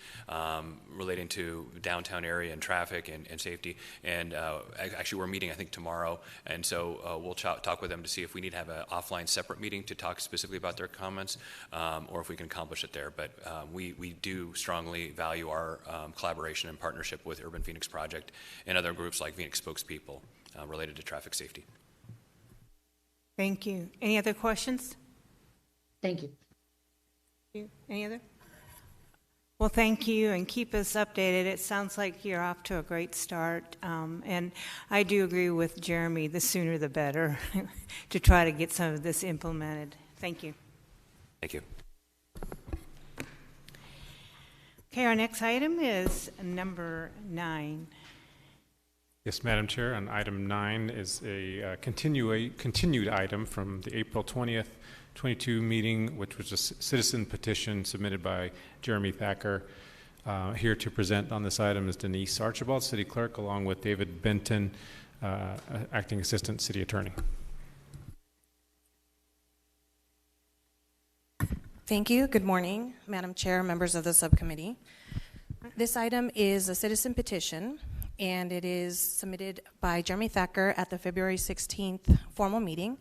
relating to downtown area and traffic and safety. And actually, we're meeting, I think, tomorrow. And so we'll talk with them to see if we need to have an offline separate meeting to talk specifically about their comments, or if we can accomplish it there. But we do strongly value our collaboration and partnership with Urban Phoenix Project and other groups like Phoenix spokespeople related to traffic safety. Thank you. Any other questions? Thank you. Any other? Well, thank you, and keep us updated. It sounds like you're off to a great start, and I do agree with Jeremy, the sooner the better, to try to get some of this implemented. Thank you. Thank you. Okay, our next item is number 9. Yes, Madam Chair, on item 9 is a continued item from the April 20th, 22 meeting, which was a citizen petition submitted by Jeremy Thacker. Here to present on this item is Denise Archibald, City Clerk, along with David Benton, Acting Assistant City Attorney. Thank you. Good morning, Madam Chair, members of the subcommittee. This item is a citizen petition, and it is submitted by Jeremy Thacker at the February 16th formal meeting,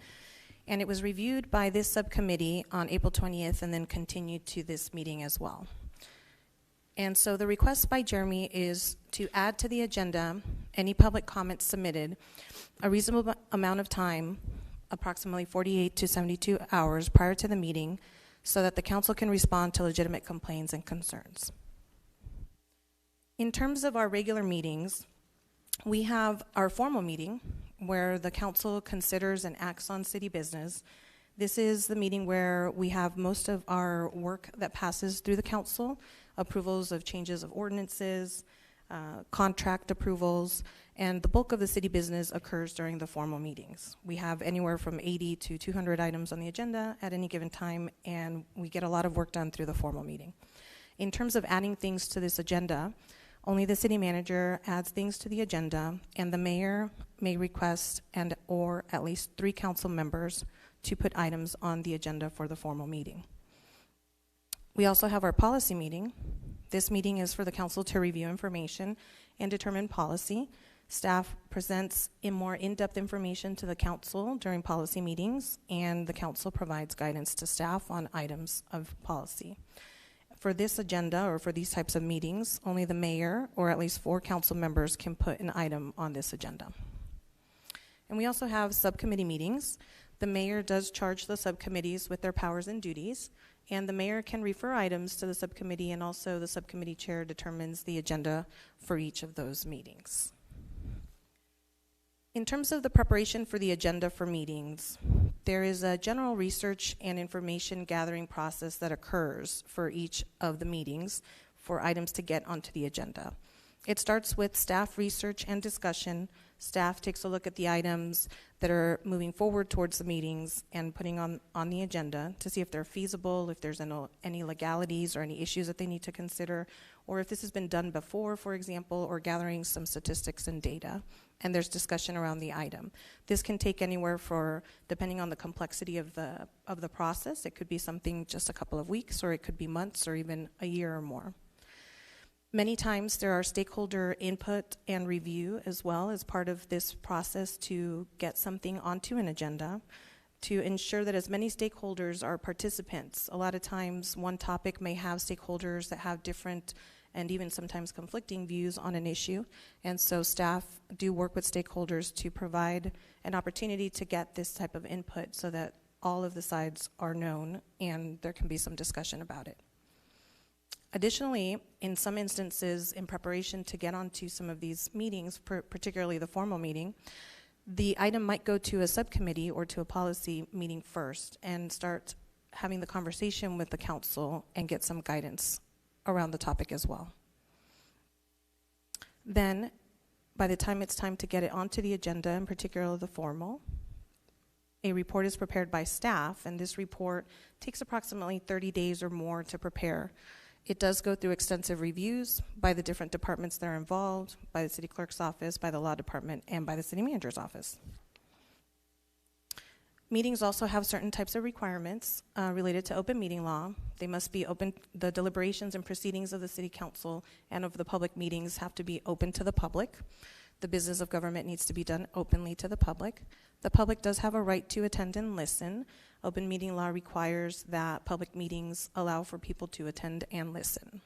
and it was reviewed by this subcommittee on April 20th and then continued to this meeting as well. And so the request by Jeremy is to add to the agenda any public comments submitted a reasonable amount of time, approximately 48 to 72 hours prior to the meeting, so that the council can respond to legitimate complaints and concerns. In terms of our regular meetings, we have our formal meeting where the council considers and acts on city business. This is the meeting where we have most of our work that passes through the council, approvals of changes of ordinances, contract approvals, and the bulk of the city business occurs during the formal meetings. We have anywhere from 80 to 200 items on the agenda at any given time, and we get a lot of work done through the formal meeting. In terms of adding things to this agenda, only the city manager adds things to the agenda, and the mayor may request and or at least 3 council members to put items on the agenda for the formal meeting. We also have our policy meeting. This meeting is for the council to review information and determine policy. Staff presents more in-depth information to the council during policy meetings, and the council provides guidance to staff on items of policy. For this agenda, or for these types of meetings, only the mayor or at least 4 council members can put an item on this agenda. And we also have subcommittee meetings. The mayor does charge the subcommittees with their powers and duties, and the mayor can refer items to the subcommittee, and also the subcommittee chair determines the agenda for each of those meetings. In terms of the preparation for the agenda for meetings, there is a general research and information gathering process that occurs for each of the meetings for items to get onto the agenda. It starts with staff research and discussion. Staff takes a look at the items that are moving forward towards the meetings and putting on the agenda to see if they're feasible, if there's any legalities or any issues that they need to consider, or if this has been done before, for example, or gathering some statistics and data. And there's discussion around the item. This can take anywhere for, depending on the complexity of the process, it could be something just a couple of weeks, or it could be months, or even a year or more. Many times there are stakeholder input and review as well as part of this process to get something onto an agenda to ensure that as many stakeholders are participants. A lot of times one topic may have stakeholders that have different and even sometimes conflicting views on an issue, and so staff do work with stakeholders to provide an opportunity to get this type of input so that all of the sides are known and there can be some discussion about it. Additionally, in some instances, in preparation to get onto some of these meetings, particularly the formal meeting, the item might go to a subcommittee or to a policy meeting first and start having the conversation with the council and get some guidance around the topic as well. Then, by the time it's time to get it onto the agenda, in particular the formal, a report is prepared by staff, and this report takes approximately 30 days or more to prepare. It does go through extensive reviews by the different departments that are involved, by the city clerk's office, by the law department, and by the city manager's office. Meetings also have certain types of requirements related to open meeting law. They must be open, the deliberations and proceedings of the city council and of the public meetings have to be open to the public. The business of government needs to be done openly to the public. The public does have a right to attend and listen. Open meeting law requires that public meetings allow for people to attend and listen.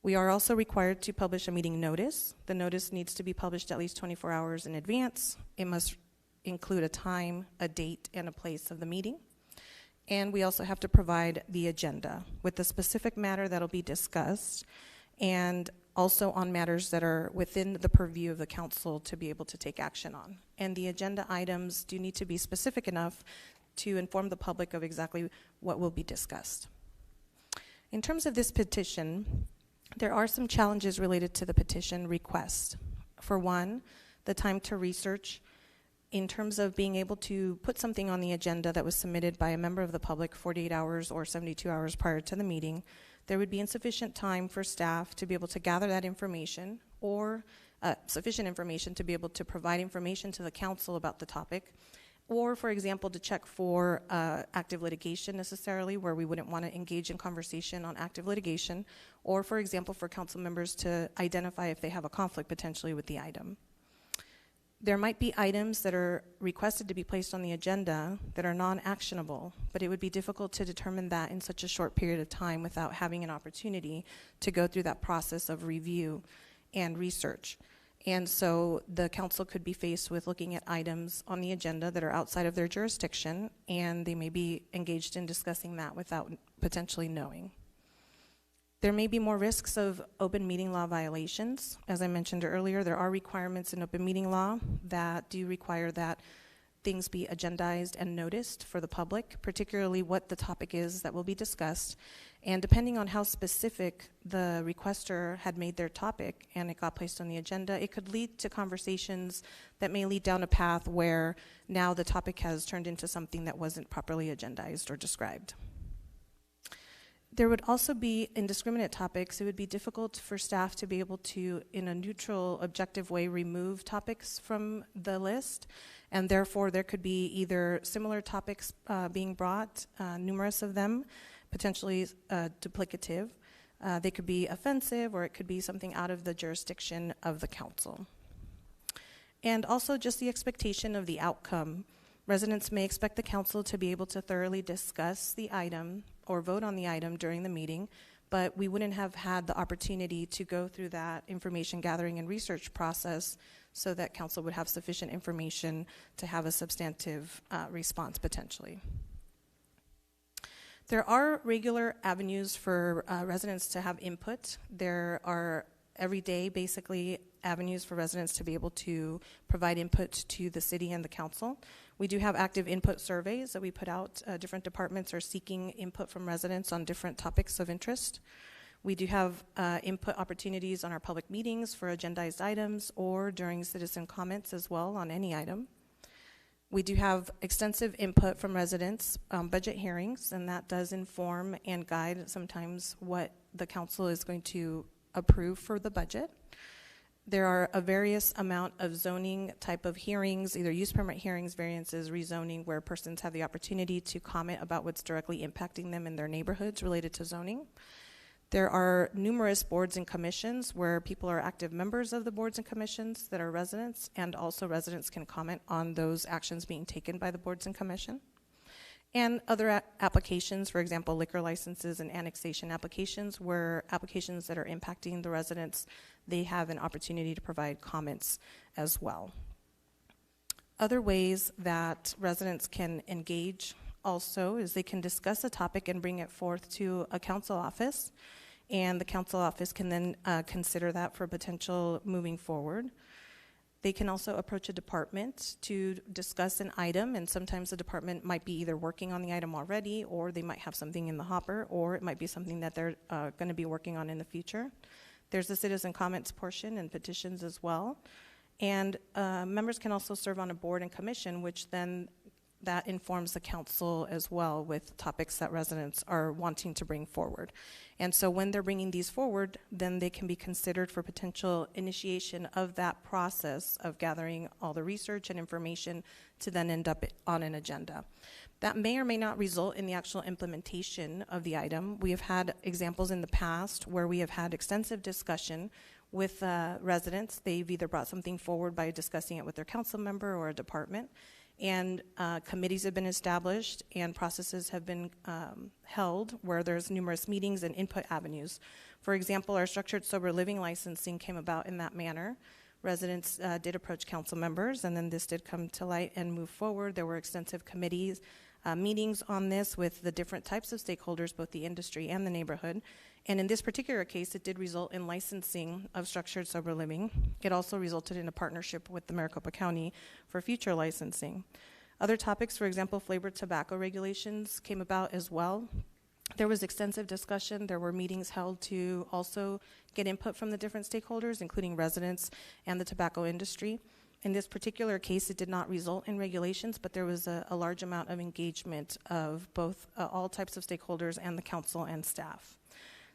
We are also required to publish a meeting notice. The notice needs to be published at least 24 hours in advance. It must include a time, a date, and a place of the meeting. And we also have to provide the agenda with the specific matter that'll be discussed, and also on matters that are within the purview of the council to be able to take action on. And the agenda items do need to be specific enough to inform the public of exactly what will be discussed. In terms of this petition, there are some challenges related to the petition request. For one, the time to research. In terms of being able to put something on the agenda that was submitted by a member of the public 48 hours or 72 hours prior to the meeting, there would be insufficient time for staff to be able to gather that information, or sufficient information to be able to provide information to the council about the topic, or, for example, to check for active litigation necessarily, where we wouldn't want to engage in conversation on active litigation, or, for example, for council members to identify if they have a conflict potentially with the item. There might be items that are requested to be placed on the agenda that are non-actionable, but it would be difficult to determine that in such a short period of time without having an opportunity to go through that process of review and research. And so the council could be faced with looking at items on the agenda that are outside of their jurisdiction, and they may be engaged in discussing that without potentially knowing. There may be more risks of open meeting law violations. As I mentioned earlier, there are requirements in open meeting law that do require that things be agendized and noticed for the public, particularly what the topic is that will be discussed. And depending on how specific the requester had made their topic and it got placed on the agenda, it could lead to conversations that may lead down a path where now the topic has turned into something that wasn't properly agendized or described. There would also be indiscriminate topics. It would be difficult for staff to be able to, in a neutral, objective way, remove topics from the list, and therefore there could be either similar topics being brought, numerous of them, potentially duplicative. They could be offensive, or it could be something out of the jurisdiction of the council. And also just the expectation of the outcome. Residents may expect the council to be able to thoroughly discuss the item or vote on the item during the meeting, but we wouldn't have had the opportunity to go through that information gathering and research process so that council would have sufficient information to have a substantive response potentially. There are regular avenues for residents to have input. There are every day basically avenues for residents to be able to provide input to the city and the council. We do have active input surveys that we put out. Different departments are seeking input from residents on different topics of interest. We do have input opportunities on our public meetings for agendized items or during citizen comments as well on any item. We do have extensive input from residents, budget hearings, and that does inform and guide sometimes what the council is going to approve for the budget. There are a various amount of zoning type of hearings, either use permit hearings, variances, rezoning, where persons have the opportunity to comment about what's directly impacting them in their neighborhoods related to zoning. There are numerous boards and commissions where people are active members of the boards and commissions that are residents, and also residents can comment on those actions being taken by the boards and commission. And other applications, for example, liquor licenses and annexation applications, where applications that are impacting the residents, they have an opportunity to provide comments as well. Other ways that residents can engage also is they can discuss a topic and bring it forth to a council office, and the council office can then consider that for potential moving forward. They can also approach a department to discuss an item, and sometimes the department might be either working on the item already, or they might have something in the hopper, or it might be something that they're going to be working on in the future. There's the citizen comments portion and petitions as well. And members can also serve on a board and commission, which then that informs the council as well with topics that residents are wanting to bring forward. And so when they're bringing these forward, then they can be considered for potential initiation of that process of gathering all the research and information to then end up on an agenda. That may or may not result in the actual implementation of the item. We have had examples in the past where we have had extensive discussion with residents. They've either brought something forward by discussing it with their council member or a department, and committees have been established and processes have been held where there's numerous meetings and input avenues. For example, our structured sober living licensing came about in that manner. Residents did approach council members, and then this did come to light and move forward. There were extensive committees, meetings on this with the different types of stakeholders, both the industry and the neighborhood. And in this particular case, it did result in licensing of structured sober living. It also resulted in a partnership with the Maricopa County for future licensing. Other topics, for example, flavored tobacco regulations came about as well. There was extensive discussion. There were meetings held to also get input from the different stakeholders, including residents and the tobacco industry. In this particular case, it did not result in regulations, but there was a large amount of engagement of both all types of stakeholders and the council and staff.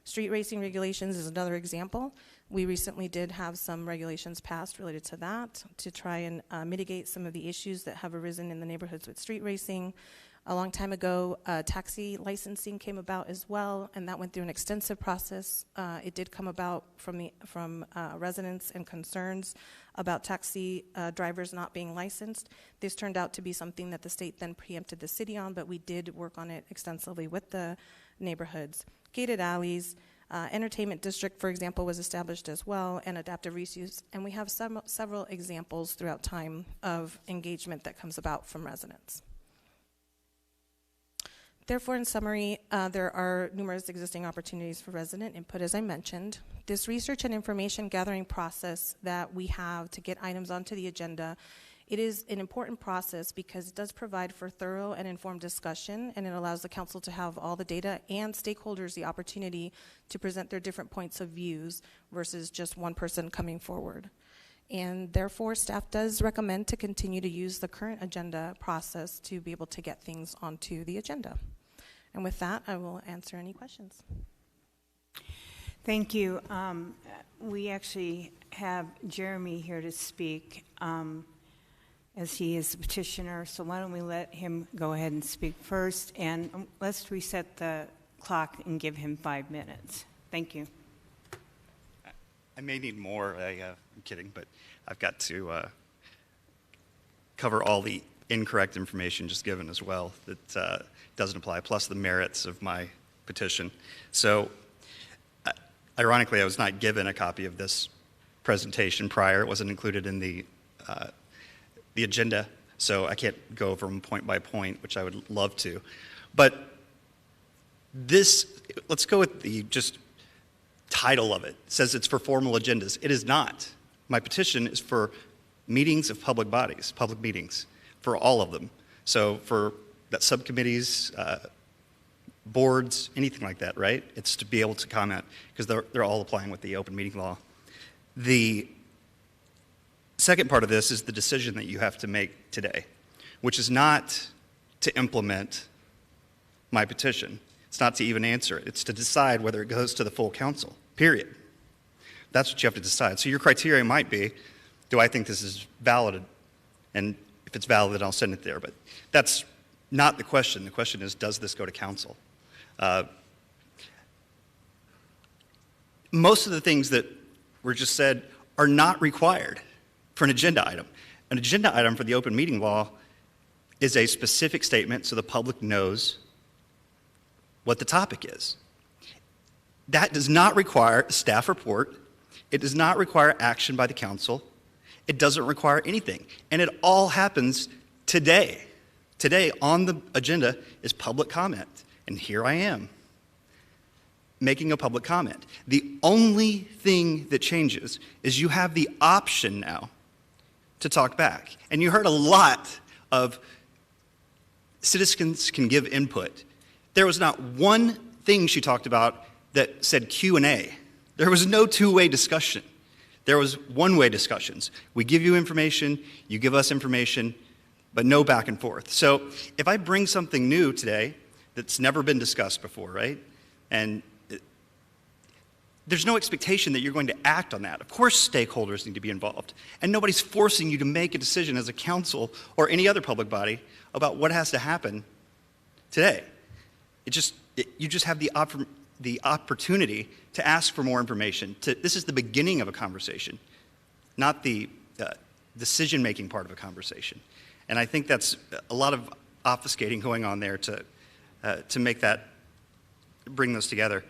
Street racing regulations is another example. We recently did have some regulations passed related to that to try and mitigate some of the issues that have arisen in the neighborhoods with street racing. A long time ago, taxi licensing came about as well, and that went through an extensive process. It did come about from residents and concerns about taxi drivers not being licensed. This turned out to be something that the state then preempted the city on, but we did work on it extensively with the neighborhoods. Gated alleys, entertainment district, for example, was established as well, and adaptive reuse, and we have several examples throughout time of engagement that comes about from residents. Therefore, in summary, there are numerous existing opportunities for resident input, as I mentioned. This research and information gathering process that we have to get items onto the agenda, it is an important process because it does provide for thorough and informed discussion, and it allows the council to have all the data and stakeholders the opportunity to present their different points of views versus just one person coming forward. And therefore, staff does recommend to continue to use the current agenda process to be able to get things onto the agenda. And with that, I will answer any questions. Thank you. We actually have Jeremy here to speak as he is the petitioner, so why don't we let him go ahead and speak first, and let's reset the clock and give him 5 minutes. Thank you. I may need more. I'm kidding, but I've got to cover all the incorrect information just given as well that doesn't apply, plus the merits of my petition. So, ironically, I was not given a copy of this presentation prior. It wasn't included in the agenda, so I can't go over them point by point, which I would love to. But this, let's go with the just title of it. It says it's for formal agendas. It is not. My petition is for meetings of public bodies, public meetings, for all of them. So for that subcommittees, boards, anything like that, right? It's to be able to comment because they're all applying with the open meeting law. The second part of this is the decision that you have to make today, which is not to implement my petition. It's not to even answer it. It's to decide whether it goes to the full council, period. That's what you have to decide. So your criteria might be, do I think this is valid? And if it's valid, then I'll send it there. But that's not the question. The question is, does this go to council? Most of the things that were just said are not required for an agenda item. An agenda item for the open meeting law is a specific statement so the public knows what the topic is. That does not require a staff report. It does not require action by the council. It doesn't require anything. And it all happens today. Today on the agenda is public comment. And here I am, making a public comment. The only thing that changes is you have the option now to talk back. And you heard a lot of citizens can give input. There was not one thing she talked about that said Q&A. There was no two-way discussion. There was one-way discussions. We give you information, you give us information, but no back and forth. So if I bring something new today that's never been discussed before, right? And there's no expectation that you're going to act on that. Of course, stakeholders need to be involved. And nobody's forcing you to make a decision as a council or any other public body about what has to happen today. You just have the opportunity to ask for more information. This is the beginning of a conversation, not the decision-making part of a conversation. And I think that's a lot of obfuscating going on there to make that, bring those together.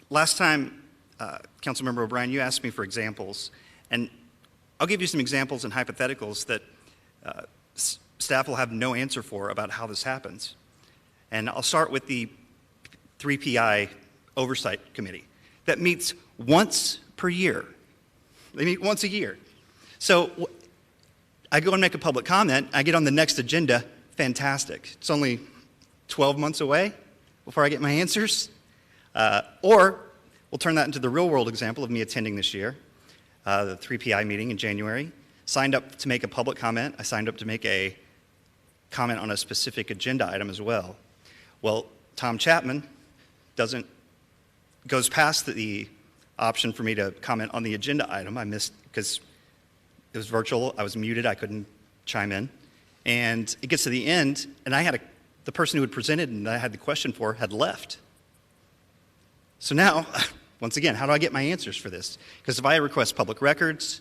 Last time, Councilmember O'Brien, you asked me for examples, and I'll give you some examples and hypotheticals that staff will have no answer for about how this happens. And I'll start with the 3PI Oversight Committee that meets once per year. They meet once a year. So I go and make a public comment, I get on the next agenda, fantastic. It's only 12 months away before I get my answers. Or we'll turn that into the real world example of me attending this year, the 3PI meeting in January. Signed up to make a public comment. I signed up to make a comment on a specific agenda item as well. Well, Tom Chapman goes past the option for me to comment on the agenda item. I missed because it was virtual. I was muted. I couldn't chime in. And it gets to the end, and the person who had presented and I had the question for had left. So now, once again, how do I get my answers for this? Because if I request public records,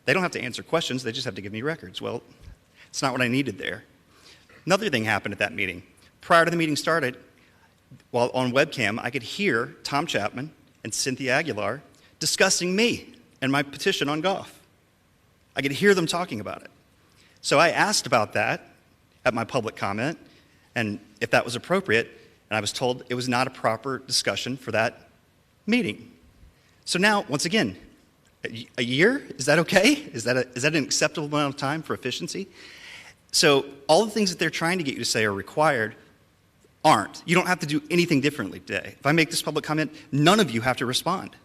they don't have to answer questions. They just have to give me records. Well, it's not what I needed there. Another thing happened at that meeting. Prior to the meeting started, while on webcam, I could hear Tom Chapman and Cynthia Aguilar discussing me and my petition on golf. I could hear them talking about it. So I asked about that at my public comment and if that was appropriate, and I was told it was not a proper discussion for that meeting. So now, once again, a year? Is that okay? Is that an acceptable amount of time for efficiency? So all the things that they're trying to get you to say are required aren't. You don't have to do anything differently today. If I make this public comment, none of you have to respond.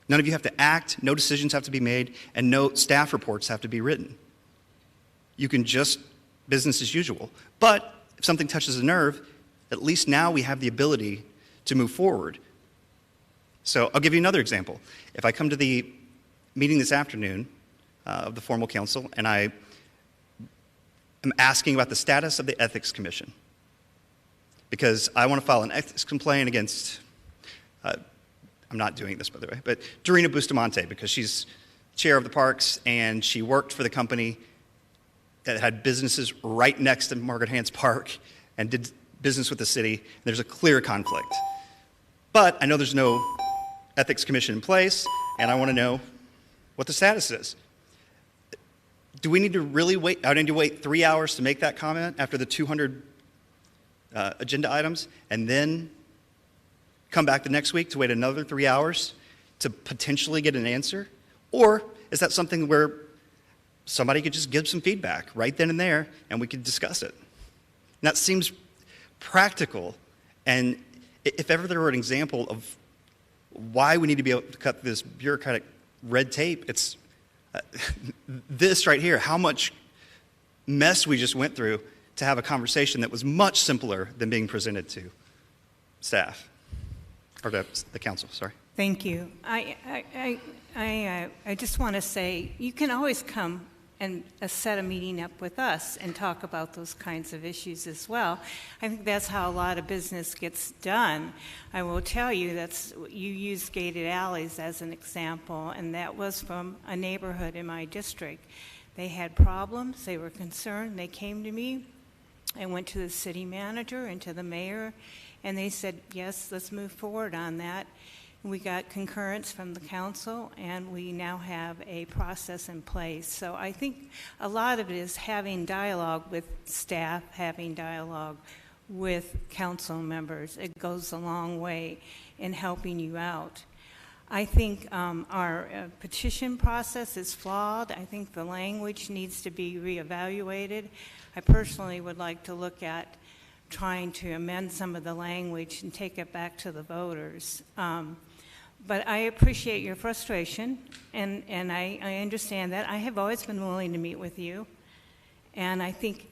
None of you have to act, no decisions have to be made, and no staff reports have to be written. You can just business as usual. But if something touches a nerve, at least now we have the ability to move forward. So I'll give you another example. If I come to the meeting this afternoon of the formal council and I am asking about the status of the Ethics Commission, because I want to file an ethics complaint against, I'm not doing this by the way, but Dorina Bustamante, because she's chair of the parks and she worked for the company that had businesses right next to Margaret Hans Park and did business with the city. There's a clear conflict. But I know there's no ethics commission in place, and I want to know what the status is. Do we need to really wait? I need to wait 3 hours to make that comment after the 200 agenda items, and then come back the next week to wait another 3 hours to potentially get an answer? Or is that something where somebody could just give some feedback right then and there, and we could discuss it? And that seems practical, and if ever there were an example of why we need to be able to cut this bureaucratic red tape, it's this right here, how much mess we just went through to have a conversation that was much simpler than being presented to staff, or to the council, sorry. Thank you. I just want to say, you can always come and set a meeting up with us and talk about those kinds of issues as well. I think that's how a lot of business gets done. I will tell you, you used gated alleys as an example, and that was from a neighborhood in my district. They had problems, they were concerned, they came to me. I went to the city manager and to the mayor, and they said, yes, let's move forward on that. We got concurrence from the council, and we now have a process in place. So I think a lot of it is having dialogue with staff, having dialogue with council members. It goes a long way in helping you out. I think our petition process is flawed. I think the language needs to be reevaluated. I personally would like to look at trying to amend some of the language and take it back to the voters. But I appreciate your frustration, and I understand that. I have always been willing to meet with you, and I think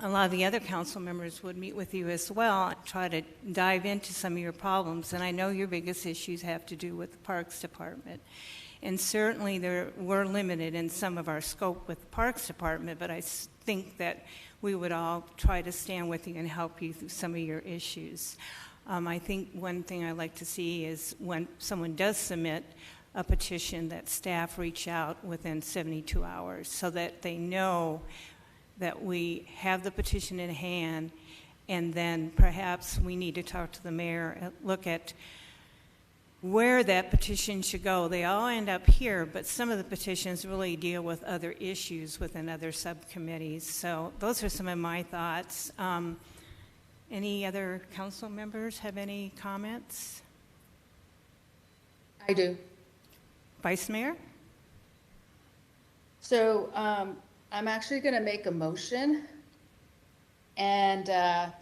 a lot of the other council members would meet with you as well, try to dive into some of your problems. And I know your biggest issues have to do with the Parks Department. And certainly we're limited in some of our scope with the Parks Department, but I think that we would all try to stand with you and help you through some of your issues. I think one thing I like to see is when someone does submit a petition that staff reach out within 72 hours so that they know that we have the petition in hand, and then perhaps we need to talk to the mayor and look at where that petition should go. They all end up here, but some of the petitions really deal with other issues within other subcommittees. So those are some of my thoughts. Any other council members have any comments? I do. Vice Mayor? So I'm actually going to make a motion, and I'm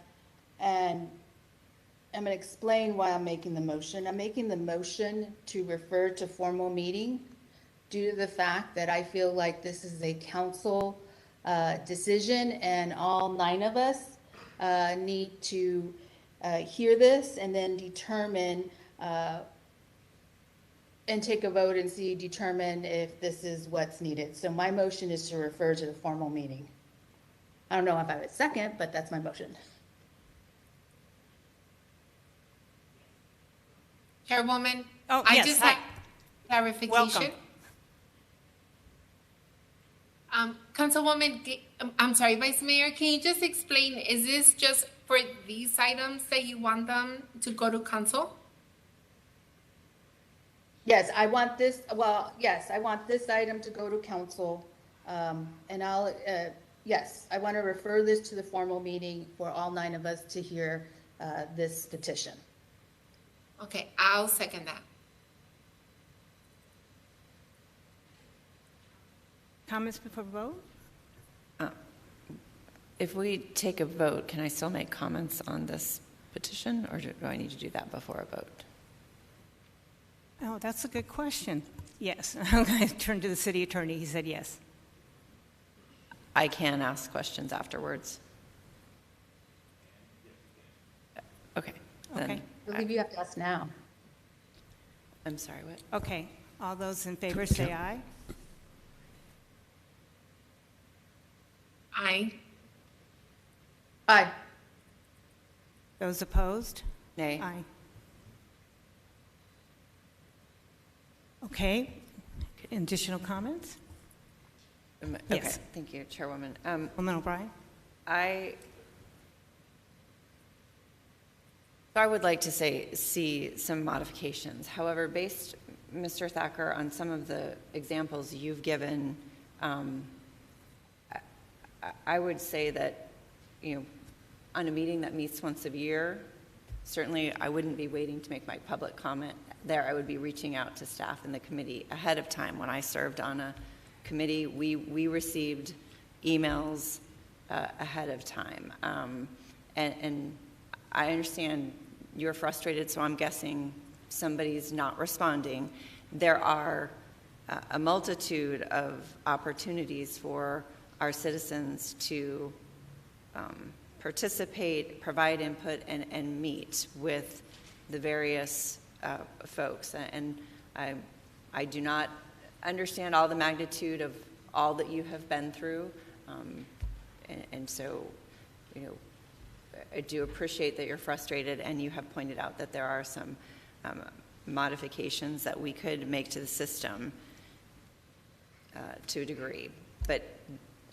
going to explain why I'm making the motion. I'm making the motion to refer to formal meeting due to the fact that I feel like this is a council decision, and all 9 of us need to hear this and then determine and take a vote and determine if this is what's needed. So my motion is to refer to the formal meeting. I don't know if I would second, but that's my motion. Chairwoman, Oh, I yes, just hi. have clarification. Welcome. Councilwoman, I'm sorry, Vice Mayor, can you just explain, is this just for these items that you want them to go to council? Yes, I want this, well, yes, I want this item to go to council. And I'll, yes, I want to refer this to the formal meeting for all 9 of us to hear this petition. Okay, I'll second that. Comments before vote? If we take a vote, can I still make comments on this petition, or do I need to do that before a vote? Oh, that's a good question. Yes. I'm going to turn to the city attorney. He said yes. I can ask questions afterwards. Okay. Okay. Then I believe you have to ask now. I'm sorry, what? Okay. All those in favor say aye. Aye. Aye. Those opposed? Nay. Aye. Okay. Additional comments? Okay, Yes. thank you, Chairwoman. Alderman O'Brien? I would like to see some modifications. However, based, Mr. Thacker, on some of the examples you've given, I would say that, on a meeting that meets once a year, certainly I wouldn't be waiting to make my public comment there. I would be reaching out to staff in the committee ahead of time. When I served on a committee, we received emails ahead of time. And I understand you're frustrated, so I'm guessing somebody's not responding. There are a multitude of opportunities for our citizens to participate, provide input, and meet with the various folks. And I do not understand all the magnitude of all that you have been through. And so, I do appreciate that you're frustrated, and you have pointed out that there are some modifications that we could make to the system to a degree. But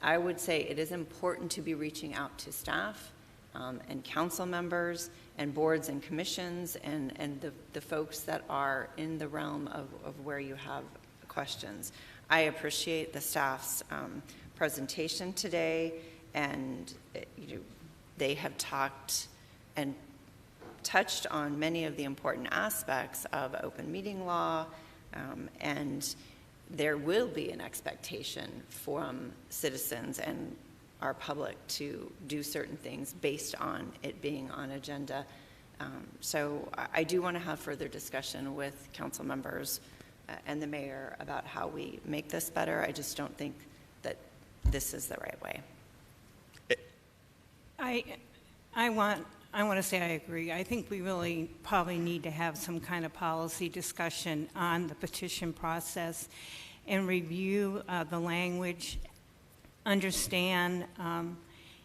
I would say it is important to be reaching out to staff and council members and boards and commissions and the folks that are in the realm of where you have questions. I appreciate the staff's presentation today, and they have talked and touched on many of the important aspects of open meeting law, and there will be an expectation from citizens and our public to do certain things based on it being on agenda. So I do want to have further discussion with council members and the mayor about how we make this better. I just don't think that this is the right way. I want to say I agree. I think we really probably need to have some kind of policy discussion on the petition process and review the language, understand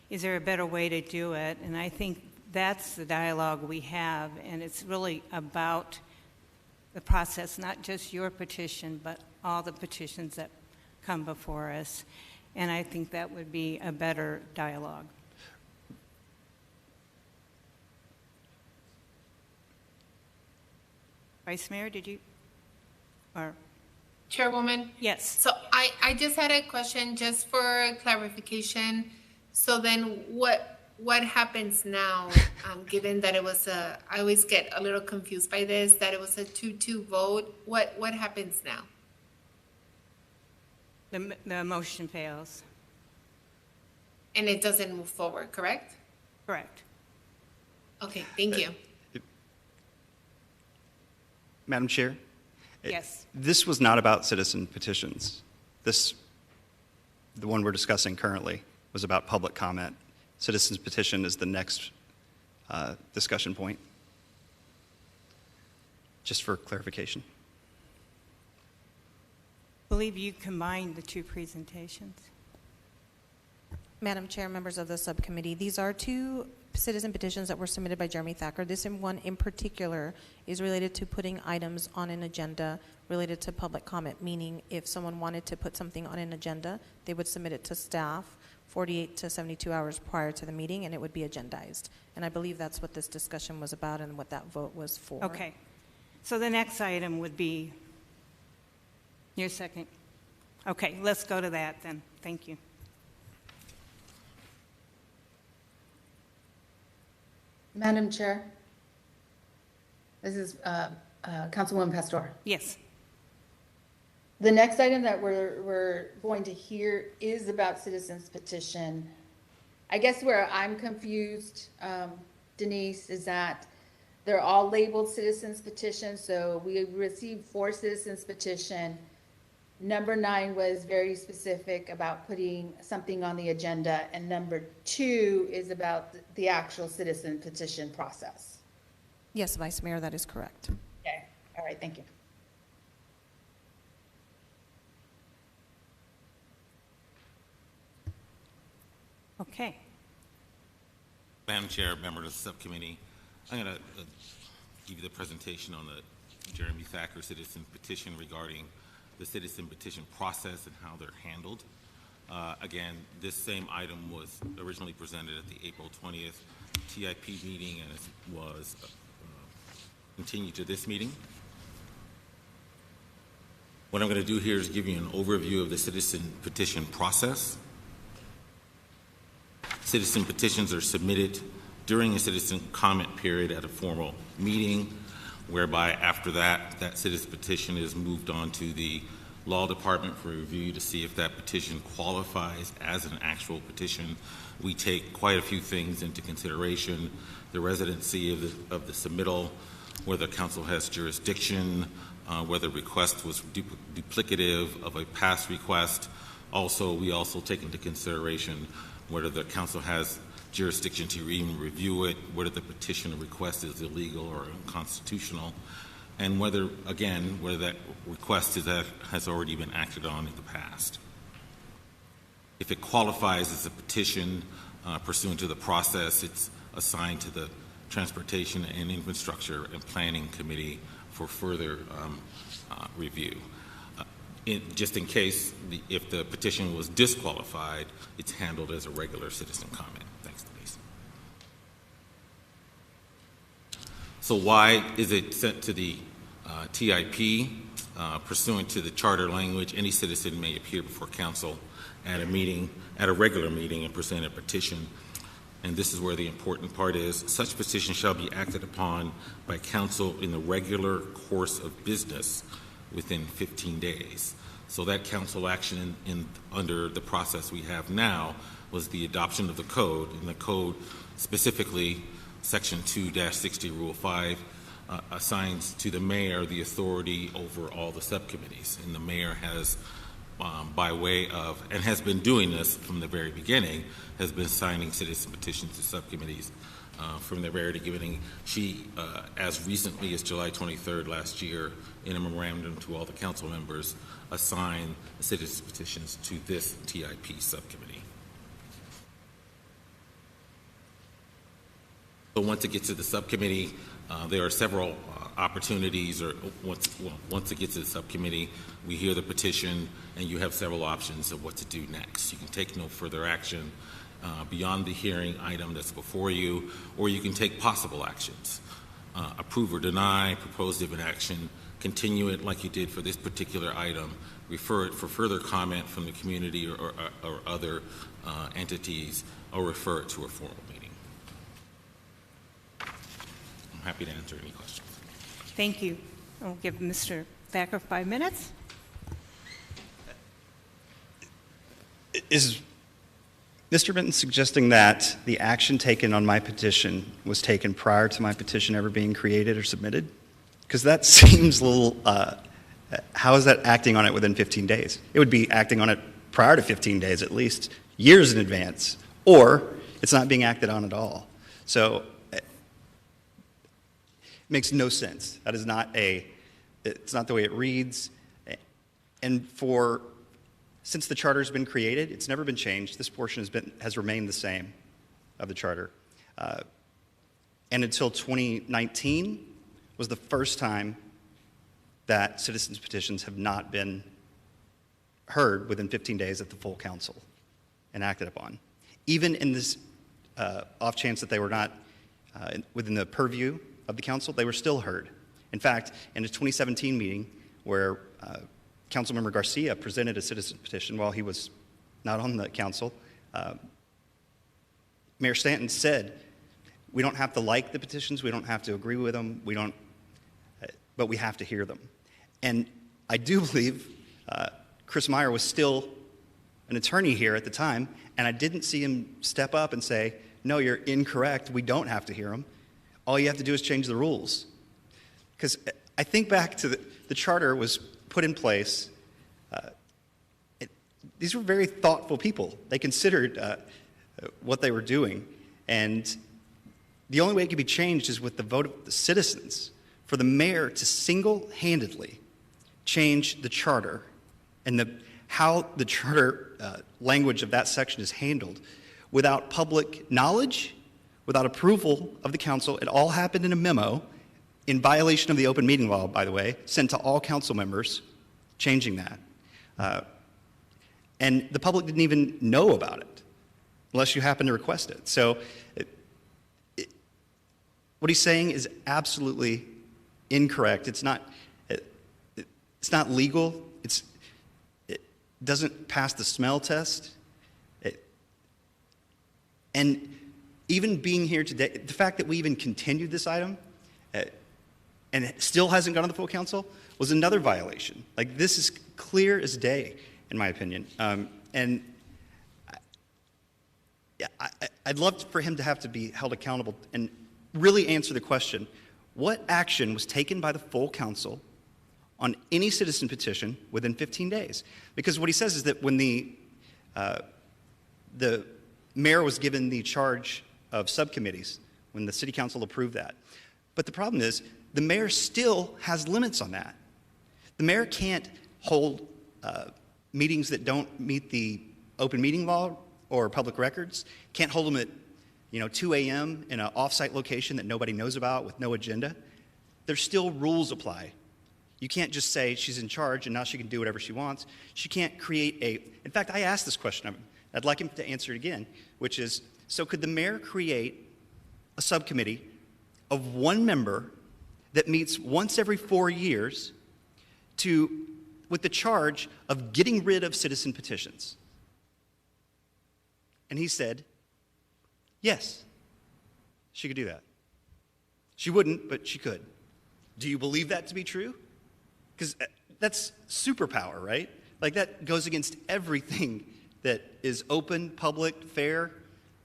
is there a better way to do it, and I think that's the dialogue we have, and it's really about the process, not just your petition, but all the petitions that come before us, and I think that would be a better dialogue. Vice Mayor, did you, or? Chairwoman? Yes. So I just had a question just for clarification. So then what happens now, given that it was I always get a little confused by this, that it was a 2-2 vote. What happens now? The motion fails. And it doesn't move forward, correct? Correct. Okay, thank you. Madam Chair? Yes. This was not about citizen petitions. The one we're discussing currently, was about public comment. Citizens petition is the next discussion point. Just for clarification. believe you combined the two presentations. Madam Chair, members of the subcommittee, these are two citizen petitions that were submitted by Jeremy Thacker. This one in particular is related to putting items on an agenda related to public comment, meaning if someone wanted to put something on an agenda, they would submit it to staff 48 to 72 hours prior to the meeting, and it would be agendized. And I believe that's what this discussion was about and what that vote was for. Okay. So the next item would be your second. Okay, let's go to that then. Thank you. Madam Chair, this is Councilwoman Pastor. Yes. The next item that we're going to hear is about citizens petition. I guess where I'm confused, Denise, is that they're all labeled citizens petition. So we received 4 citizens petition. Number 9 was very specific about putting something on the agenda, and number 2 is about the actual citizen petition process. Yes, Vice Mayor, that is correct. Okay. All right. Thank you. Okay. Madam Chair, members of the subcommittee, I'm going to give you the presentation on the Jeremy Thacker citizen petition regarding the citizen petition process and how they're handled. Again, this same item was originally presented at the April 20th TIP meeting and it was continued to this meeting. What I'm going to do here is give you an overview of the citizen petition process. Citizen petitions are submitted during a citizen comment period at a formal meeting, whereby after that citizen petition is moved on to the law department for review to see if that petition qualifies as an actual petition. We take quite a few things into consideration: the residency of the submittal, whether council has jurisdiction, whether request was duplicative of a past request. We also take into consideration whether the council has jurisdiction to even review it, whether the petition or request is illegal or unconstitutional, and whether that request has already been acted on in the past. If it qualifies as a petition pursuant to the process, it's assigned to the Transportation and Infrastructure and Planning Committee for further review. Just in case, if the petition was disqualified, it's handled as a regular citizen comment. Thanks, Denise. So why is it sent to the TIP? Pursuant to the charter language, any citizen may appear before council at a regular meeting and present a petition. And this is where the important part is: such petition shall be acted upon by council in the regular course of business within 15 days. So that council action under the process we have now was the adoption of the code, and the code specifically, section 2-60 rule 5, assigns to the mayor the authority over all the subcommittees. And the mayor has, by way of, and has been doing this from the very beginning, has been signing citizen petitions to subcommittees from the very beginning. She, as recently as July 23rd last year, in a memorandum to all the council members, assigned citizen petitions to this TIP subcommittee. So once it gets to the subcommittee, there are several opportunities, or once it gets to the subcommittee, we hear the petition and you have several options of what to do next. You can take no further action beyond the hearing item that's before you, or you can take possible actions. Approve or deny, propose different action, continue it like you did for this particular item, refer it for further comment from the community or other entities, or refer it to a formal meeting. I'm happy to answer any questions. Thank you. I'll give Mr. Thacker 5 minutes. Is Mr. Benton suggesting that the action taken on my petition was taken prior to my petition ever being created or submitted? Because that seems a little, how is that acting on it within 15 days? It would be acting on it prior to 15 days at least, years in advance, or it's not being acted on at all. So it makes no sense. That is not it's not the way it reads. And since the charter has been created, it's never been changed. This portion has remained the same of the charter. And until 2019 was the first time that citizens' petitions have not been heard within 15 days at the full council and acted upon. Even in this off chance that they were not within the purview of the council, they were still heard. In fact, in a 2017 meeting where Councilmember Garcia presented a citizen petition while he was not on the council, Mayor Stanton said, we don't have to like the petitions, we don't have to agree with them, but we have to hear them. And I do believe Chris Meyer was still an attorney here at the time, and I didn't see him step up and say, no, you're incorrect, we don't have to hear them. All you have to do is change the rules. Because I think back to the charter was put in place. These were very thoughtful people. They considered what they were doing. And the only way it could be changed is with the vote of the citizens. For the mayor to single-handedly change the charter and how the charter language of that section is handled without public knowledge, without approval of the council. It all happened in a memo in violation of the open meeting law, by the way, sent to all council members, changing that. And the public didn't even know about it unless you happen to request it. So what he's saying is absolutely incorrect. It's not legal. It doesn't pass the smell test. And even being here today, the fact that we even continued this item and it still hasn't gone to the full council was another violation. Like, this is clear as day, in my opinion. And I'd love for him to have to be held accountable and really answer the question, what action was taken by the full council on any citizen petition within 15 days? Because what he says is that when the mayor was given the charge of subcommittees, when the city council approved that. But the problem is, the mayor still has limits on that. The mayor can't hold meetings that don't meet the open meeting law or public records, can't hold them at 2 a.m. in an off-site location that nobody knows about with no agenda. There's still rules apply. You can't just say she's in charge and now she can do whatever she wants. She can't create in fact, I asked this question of him. I'd like him to answer it again, which is, so could the mayor create a subcommittee of one member that meets once every 4 years with the charge of getting rid of citizen petitions? And he said, yes, she could do that. She wouldn't, but she could. Do you believe that to be true? Because that's superpower, right? Like, that goes against everything that is open, public, fair.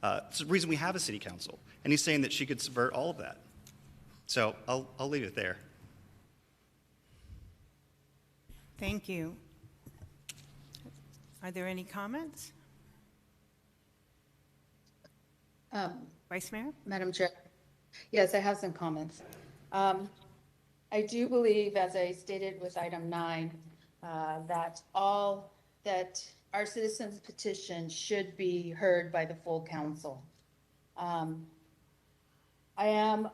It's the reason we have a city council. And he's saying that she could subvert all of that. So I'll leave it there. Thank you. Are there any comments? Vice Mayor? Madam Chair. Yes, I have some comments. I do believe, as I stated with item 9, that our citizens' petition should be heard by the full council. I am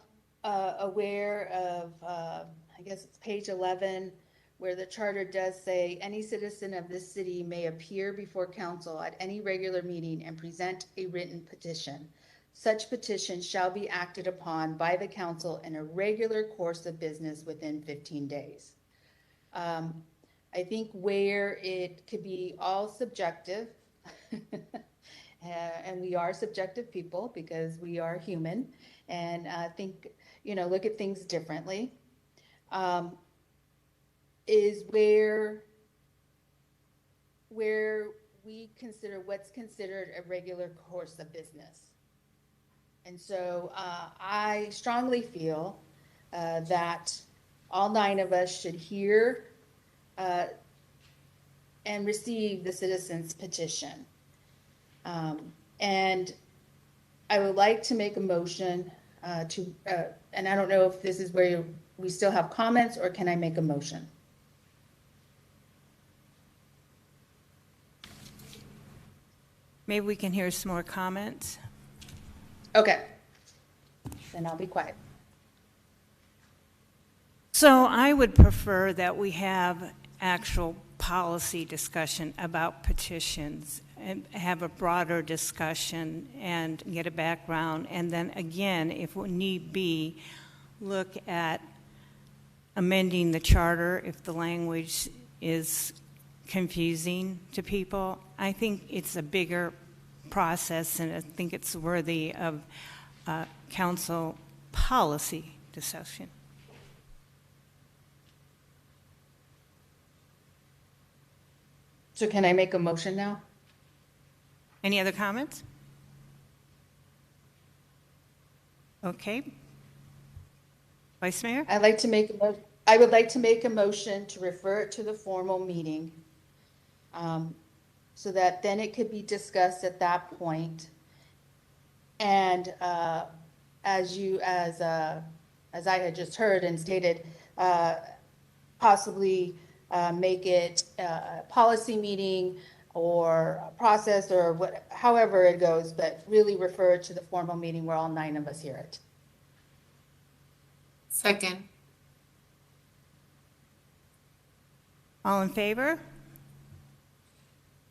aware of, I guess it's page 11, where the charter does say any citizen of this city may appear before council at any regular meeting and present a written petition. Such petition shall be acted upon by the council in a regular course of business within 15 days. I think where it could be all subjective, and we are subjective people because we are human, and think, look at things differently, is where we consider what's considered a regular course of business. And so I strongly feel that all 9 of us should hear and receive the citizens' petition. And I would like to make a motion and I don't know if this is where we still have comments, or can I make a motion? Maybe we can hear some more comments. Okay. Then I'll be quiet. So I would prefer that we have actual policy discussion about petitions and have a broader discussion and get a background. And then again, if need be, look at amending the charter if the language is confusing to people. I think it's a bigger process, and I think it's worthy of council policy discussion. So can I make a motion now? Any other comments? Okay. Vice Mayor? I would like to make a motion to refer it to the formal meeting, so that then it could be discussed at that point. And as I had just heard and stated, possibly make it a policy meeting or a process or however it goes, but really refer it to the formal meeting where all 9 of us hear it. Second. All in favor?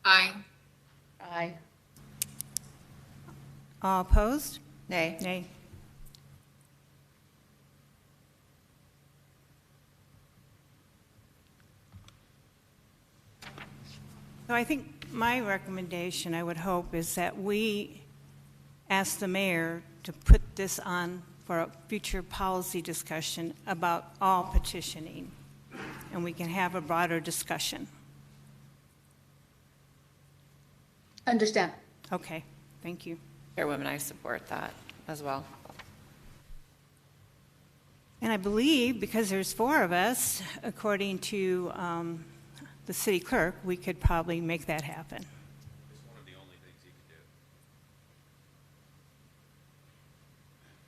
Aye. Aye. All opposed? Nay. Nay. So I think my recommendation, I would hope, is that we ask the mayor to put this on for a future policy discussion about all petitioning, and we can have a broader discussion. Understand. Okay, thank you. Chairwoman, I support that as well. And I believe, because there's 4 of us, according to the city clerk, we could probably make that happen. It's one of the only things you can do.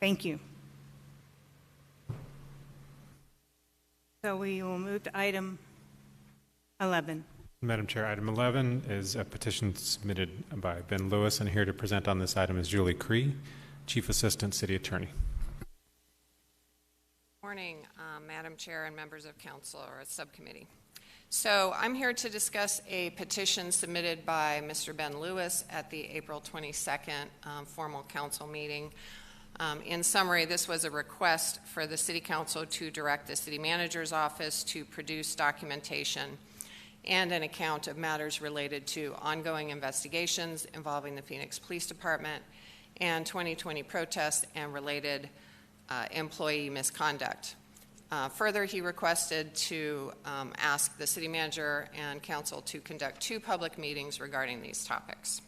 Thank you. So we will move to item 11. Madam Chair, item 11 is a petition submitted by Ben Lewis, and here to present on this item is Julie Cree, Chief Assistant City Attorney. Morning, Madam Chair and members of council or a subcommittee. So I'm here to discuss a petition submitted by Mr. Ben Lewis at the April 22nd formal council meeting. In summary, this was a request for the City Council to direct the City Manager's Office to produce documentation and an account of matters related to ongoing investigations involving the Phoenix Police Department and 2020 protests and related employee misconduct. Further, he requested to ask the City Manager and Council to conduct 2 public meetings regarding these topics.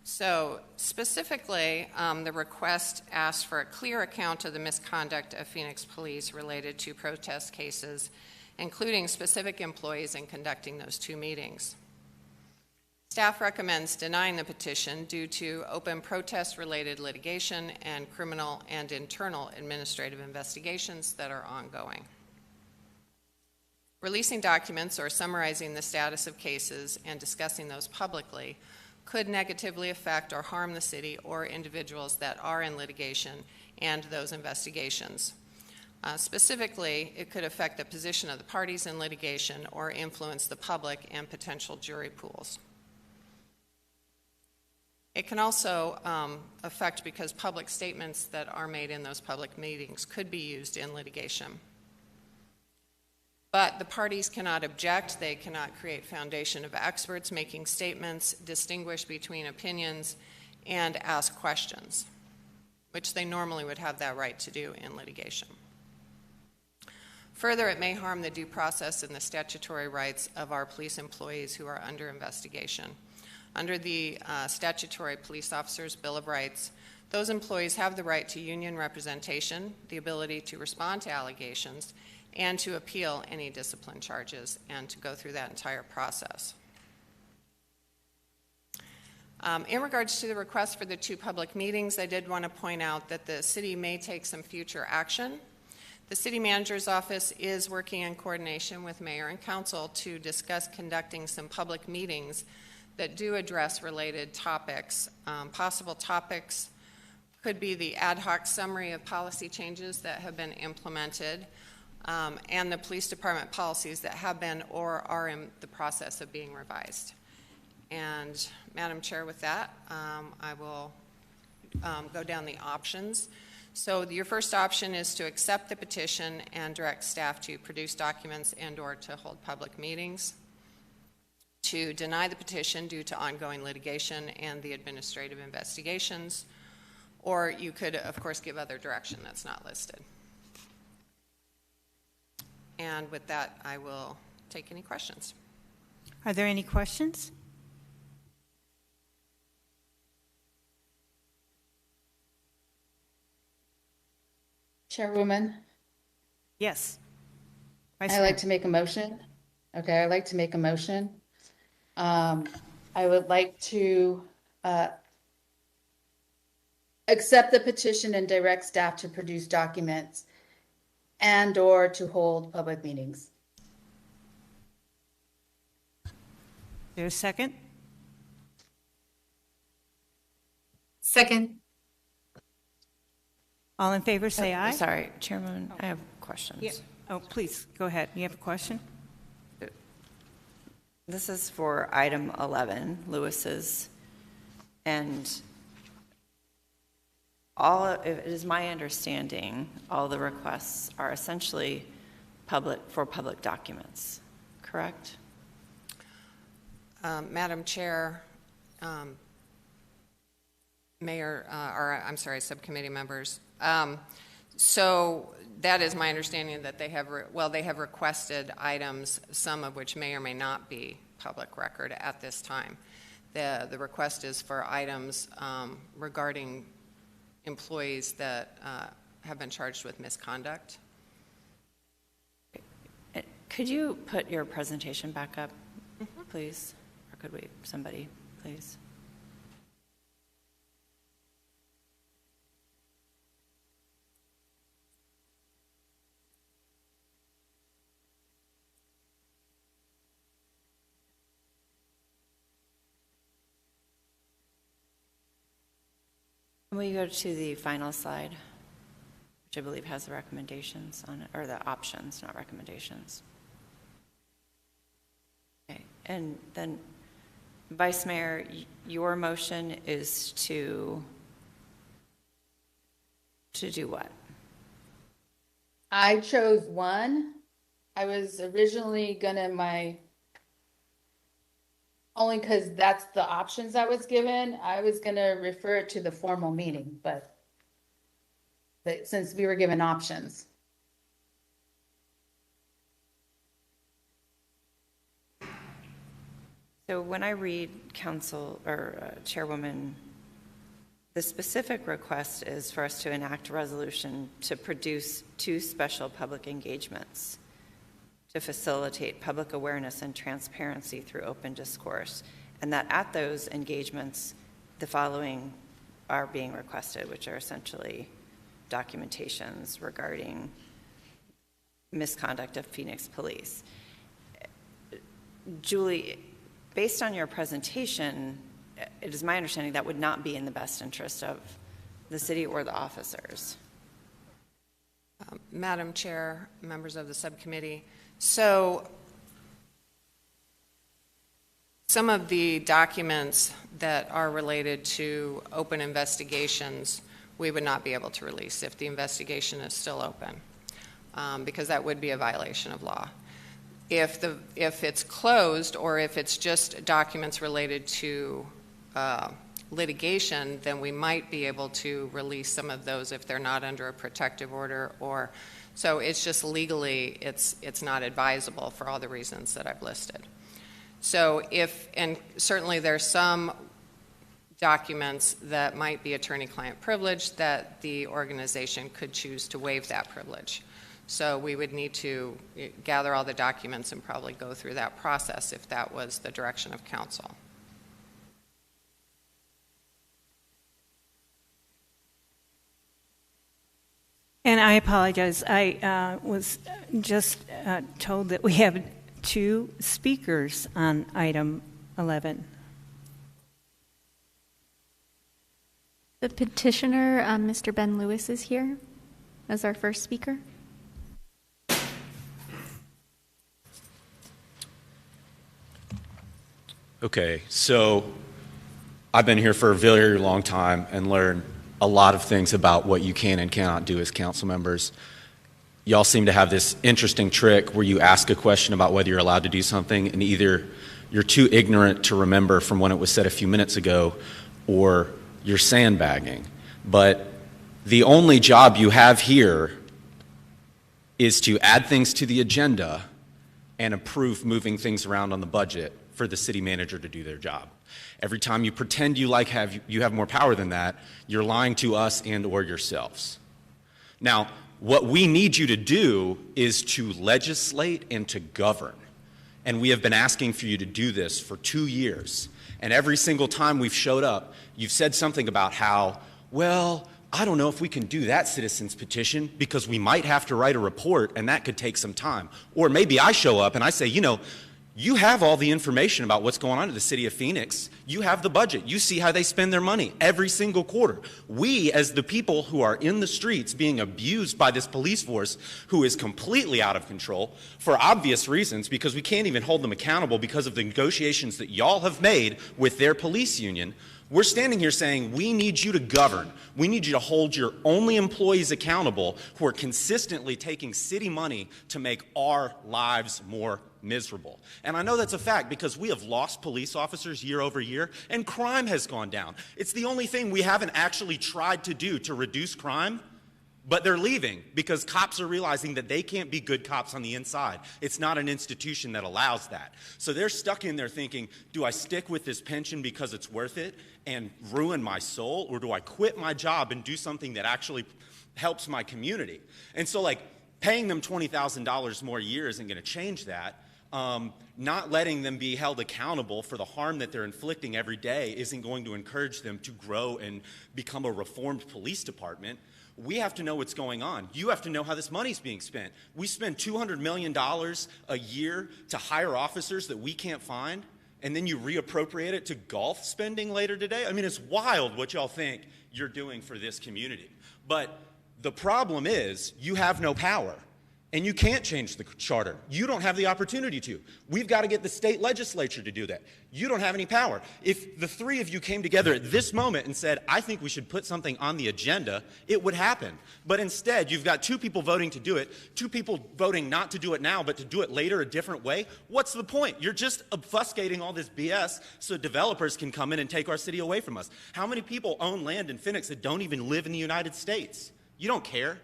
So specifically, the request asked for a clear account of the misconduct of Phoenix Police related to protest cases, including specific employees in conducting those 2 meetings. Staff recommends denying the petition due to open protest-related litigation and criminal and internal administrative investigations that are ongoing. Releasing documents or summarizing the status of cases and discussing those publicly could negatively affect or harm the city or individuals that are in litigation and those investigations. Specifically, it could affect the position of the parties in litigation or influence the public and potential jury pools. It can also affect because public statements that are made in those public meetings could be used in litigation. But the parties cannot object. They cannot create foundation of experts making statements, distinguish between opinions, and ask questions, which they normally would have that right to do in litigation. Further, it may harm the due process and the statutory rights of our police employees who are under investigation. Under the Statutory Police Officers' Bill of Rights, those employees have the right to union representation, the ability to respond to allegations, and to appeal any discipline charges and to go through that entire process. In regards to the request for the 2 public meetings, I did want to point out that the city may take some future action The City Manager's Office is working in coordination with Mayor and Council to discuss conducting some public meetings that do address related topics. Possible topics could be the ad hoc summary of policy changes that have been implemented, and the police department policies that have been or are in the process of being revised. And Madam Chair, with that, I will go down the options. So your first option is to accept the petition and direct staff to produce documents and or to hold public meetings. To deny the petition due to ongoing litigation and the administrative investigations. Or you could, of course, give other direction that's not listed. And with that, I will take any questions. Are there any questions? Chairwoman? Yes. I'd like to make a motion. Okay, I'd like to make a motion. I would like to accept the petition and direct staff to produce documents and or to hold public meetings. There's a second? Second. All in favor, say aye. Sorry, Chairman, I have questions. Yeah. Oh, please, go ahead. You have a question? This is for item 11, Lewis's, and it is my understanding, all the requests are essentially public documents, correct? Madam Chair, Mayor, or I'm sorry, subcommittee members. So that is my understanding that they have, they have requested items, some of which may or may not be public record at this time. The request is for items regarding employees that have been charged with misconduct. Could you put your presentation back up, please? Or could we, somebody, please? Will you go to the final slide, which I believe has the recommendations on it, or the options, not recommendations? Okay, and then Vice Mayor, your motion is to do what? I chose one. I was originally only because that's the options I was given, I was gonna refer it to the formal meeting, but since we were given options. So when I read Council or Chairwoman, the specific request is for us to enact a resolution to produce 2 special public engagements to facilitate public awareness and transparency through open discourse, and that at those engagements, the following are being requested, which are essentially documentations regarding misconduct of Phoenix police. Julie, based on your presentation, it is my understanding that would not be in the best interest of the city or the officers. Madam Chair, members of the subcommittee, so some of the documents that are related to open investigations, we would not be able to release if the investigation is still open, because that would be a violation of law. If it's closed, or if it's just documents related to litigation, then we might be able to release some of those if they're not under a protective order, or so it's just legally it's not advisable for all the reasons that I've listed. So and certainly there's some documents that might be attorney-client privilege that the organization could choose to waive that privilege. So we would need to gather all the documents and probably go through that process if that was the direction of council. And I apologize. I was just told that we have 2 speakers on item 11. The petitioner, Mr. Ben Lewis, is here as our first speaker. Okay, so I've been here for a very long time and learned a lot of things about what you can and cannot do as council members. Y'all seem to have this interesting trick where you ask a question about whether you're allowed to do something, and either you're too ignorant to remember from when it was said a few minutes ago, or you're sandbagging. But the only job you have here is to add things to the agenda and approve moving things around on the budget for the city manager to do their job. Every time you pretend you have more power than that, you're lying to us and or yourselves. Now, what we need you to do is to legislate and to govern. And we have been asking for you to do this for 2 years. And every single time we've showed up, you've said something about how, well, I don't know if we can do that citizen's petition because we might have to write a report and that could take some time. Or maybe I show up and I say, you know, you have all the information about what's going on in the city of Phoenix. You have the budget. You see how they spend their money every single quarter. We, as the people who are in the streets being abused by this police force who is completely out of control for obvious reasons, because we can't even hold them accountable because of the negotiations that y'all have made with their police union, we're standing here saying we need you to govern. We need you to hold your only employees accountable who are consistently taking city money to make our lives more miserable. And I know that's a fact because we have lost police officers year over year and crime has gone down. It's the only thing we haven't actually tried to do to reduce crime, but they're leaving because cops are realizing that they can't be good cops on the inside. It's not an institution that allows that. So they're stuck in there thinking, do I stick with this pension because it's worth it and ruin my soul, or do I quit my job and do something that actually helps my community? And so, like, paying them $20,000 more a year isn't going to change that. Not letting them be held accountable for the harm that they're inflicting every day isn't going to encourage them to grow and become a reformed police department. We have to know what's going on. You have to know how this money's being spent. We spend $200 million a year to hire officers that we can't find, and then you reappropriate it to golf spending later today? I mean, it's wild what y'all think you're doing for this community. But the problem is you have no power. And you can't change the charter. You don't have the opportunity to. We've got to get the state legislature to do that. You don't have any power. If the 3 of you came together at this moment and said, I think we should put something on the agenda, it would happen. But instead, you've got 2 people voting to do it, 2 people voting not to do it now, but to do it later a different way. What's the point? You're just obfuscating all this BS so developers can come in and take our city away from us. How many people own land in Phoenix that don't even live in the United States? You don't care.